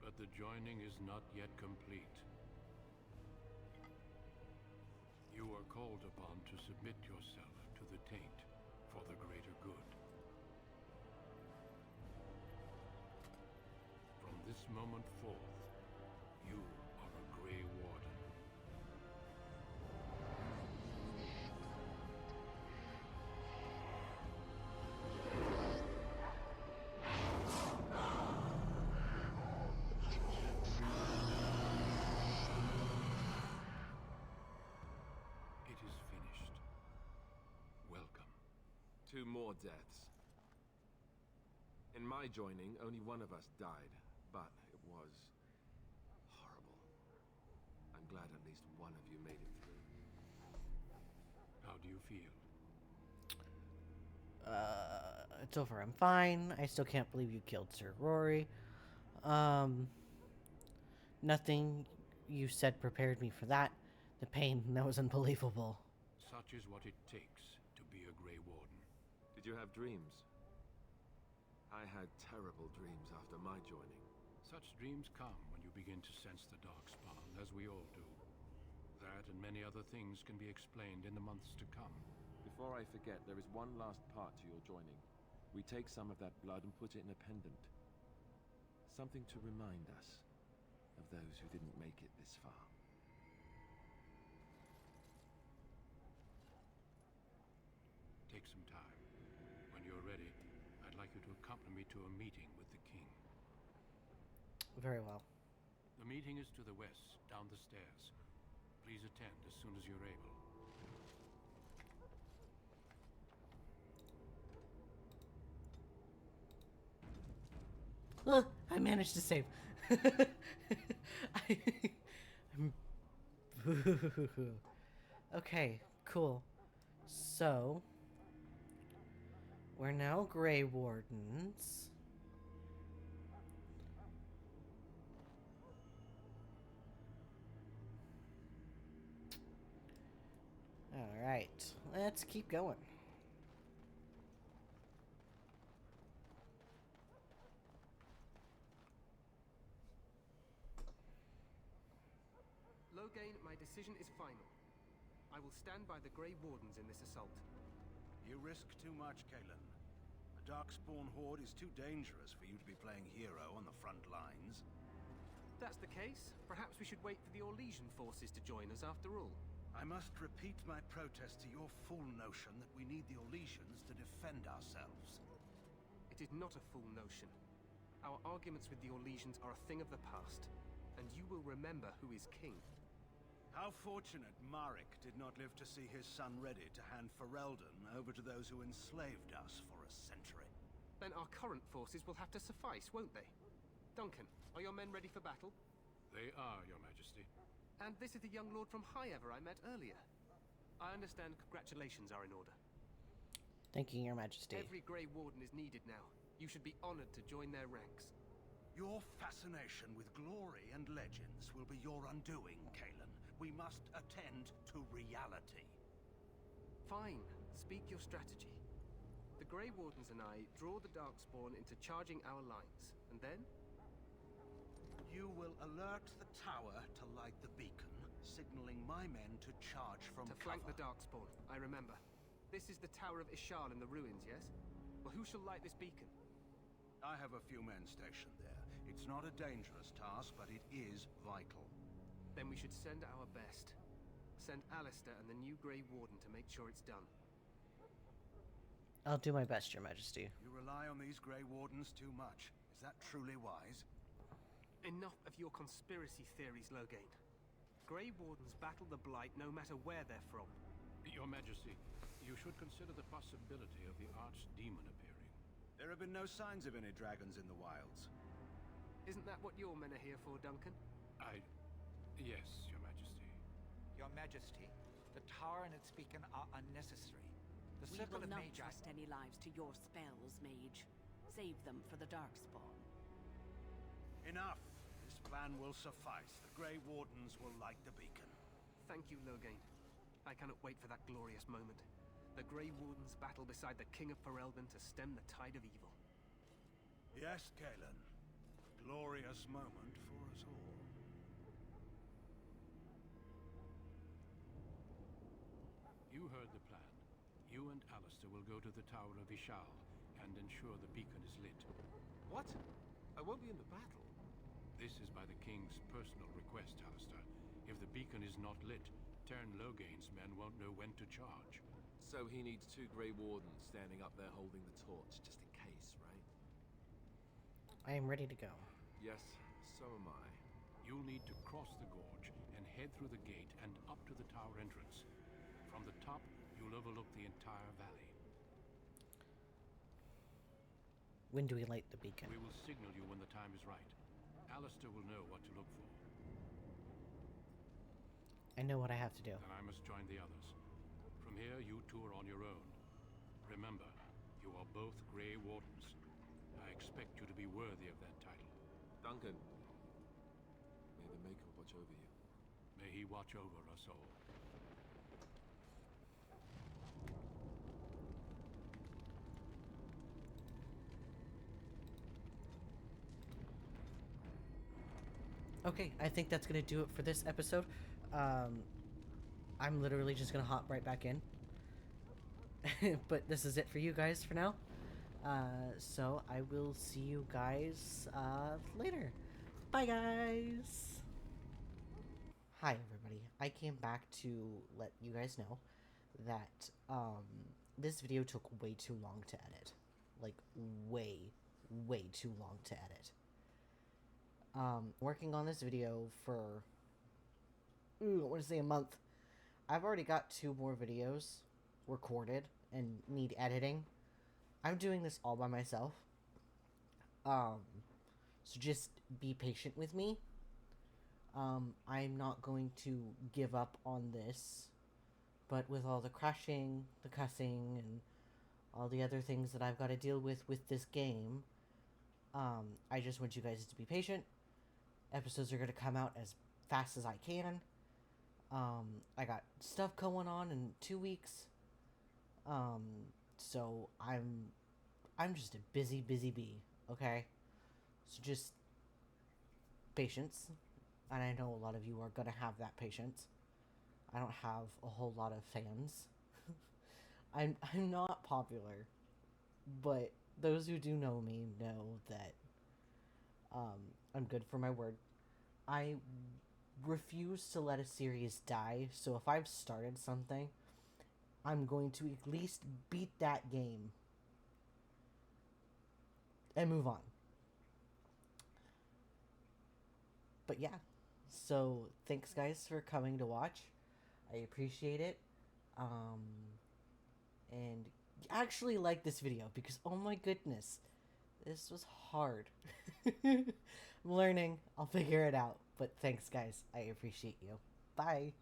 But the joining is not yet complete. You are called upon to submit yourself to the taint for the greater good. From this moment forth. You are a Grey Warden. It is finished. Welcome. 2 more deaths. In my joining, only one of us died, but it was horrible. I'm glad at least one of you made it through. How do you feel? It's over. I'm fine. I still can't believe you killed Sir Rory. Nothing you said prepared me for that. The pain, that was unbelievable. Such is what it takes to be a Grey Warden. Did you have dreams? I had terrible dreams after my joining. Such dreams come when you begin to sense the Darkspawn, as we all do. That and many other things can be explained in the months to come. Before I forget, there is one last part to your joining. We take some of that blood and put it in a pendant. Something to remind us of those who didn't make it this far. Take some time. When you're ready, I'd like you to accompany me to a meeting with the king. Very well. The meeting is to the west, down the stairs. Please attend as soon as you're able. I managed to save. Okay, cool. So, we're now Grey Wardens. Alright, let's keep going. Loghain, my decision is final. I will stand by the Grey Wardens in this assault. You risk too much, Kalen. The Darkspawn Horde is too dangerous for you to be playing hero on the front lines. If that's the case, perhaps we should wait for the Orlesian forces to join us after all. I must repeat my protest to your fool notion that we need the Orlesians to defend ourselves. It is not a fool notion. Our arguments with the Orlesians are a thing of the past, and you will remember who is king. How fortunate Marek did not live to see his son ready to hand Ferelden over to those who enslaved us for a century. Then our current forces will have to suffice, won't they? Duncan, are your men ready for battle? They are, Your Majesty. And this is the young lord from Highever I met earlier. I understand congratulations are in order. Thank you, Your Majesty. Every Grey Warden is needed now. You should be honored to join their ranks. Your fascination with glory and legends will be your undoing, Kalen. We must attend to reality. Fine. Speak your strategy. The Grey Wardens and I draw the Darkspawn into charging our lines, and then? You will alert the tower to light the beacon, signaling my men to charge from cover. To flank the Darkspawn, I remember. This is the Tower of Ishal in the ruins, yes? Well, who shall light this beacon? I have a few men stationed there. It's not a dangerous task, but it is vital. Then we should send our best. Send Alistair and the new Grey Warden to make sure it's done. I'll do my best, Your Majesty. You rely on these Grey Wardens too much. Is that truly wise? Enough of your conspiracy theories, Loghain. Grey Wardens battle the Blight no matter where they're from. Your Majesty, you should consider the possibility of the Archdemon appearing. There have been no signs of any dragons in the wilds. Isn't that what your men are here for, Duncan? Yes, Your Majesty. Your Majesty, the tower and its beacon are unnecessary. The We Circle will of not Magi... trust any lives to your spells, Mage. Save them for the Darkspawn. Enough! This plan will suffice. The Grey Wardens will light the beacon. Thank you, Loghain. I cannot wait for that glorious moment. The Grey Wardens battle beside the King of Ferelden to stem the tide of evil. Yes, Kalen. A glorious moment for us all. You heard the plan. You and Alistair will go to the Tower of Ishal and ensure the beacon is lit. What? I won't be in the battle. This is by the king's personal request, Alistair. If the beacon is not lit, Tern Logain's men won't know when to charge. So he needs 2 Grey Wardens standing up there holding the torch, just in case, right? I am ready to go. Yes, so am I. You'll need to cross the gorge and head through the gate and up to the tower entrance. From the top, you'll overlook the entire valley. When do we light the beacon? We will signal you when the time is right. Alistair will know what to look for. I know what I have to do. And I must join the others. From here, you two are on your own. Remember, you are both Grey Wardens. I expect you to be worthy of that title. Duncan, may the Maker watch over you. May he watch over us all. Okay, I think that's gonna do it for this episode. I'm literally just gonna hop right back in. But this is it for you guys for now. So I will see you guys later. Bye, guys. Hi, everybody. I came back to let you guys know that this video took way too long to edit. Like, way too long to edit. Working on this video for, I want to say a month. I've already got 2 more videos recorded and need editing. I'm doing this all by myself. So just be patient with me. I'm not going to give up on this, but with all the crashing, the cussing, and all the other things that I've got to deal with this game, I just want you guys to be patient. Episodes are going to come out as fast as I can. I got stuff going on in 2 weeks. So I'm just a busy bee, okay? So just patience. And I know a lot of you are going to have that patience. I don't have a whole lot of fans. I'm not popular. But those who do know me know that I'm good for my word. I refuse to let a series die, so if I've started something, I'm going to at least beat that game and move on. But yeah, so thanks guys for coming to watch. I appreciate it. And actually like this video because oh my goodness, this was hard. I'm learning. I'll figure it out. But thanks guys. I appreciate you. Bye.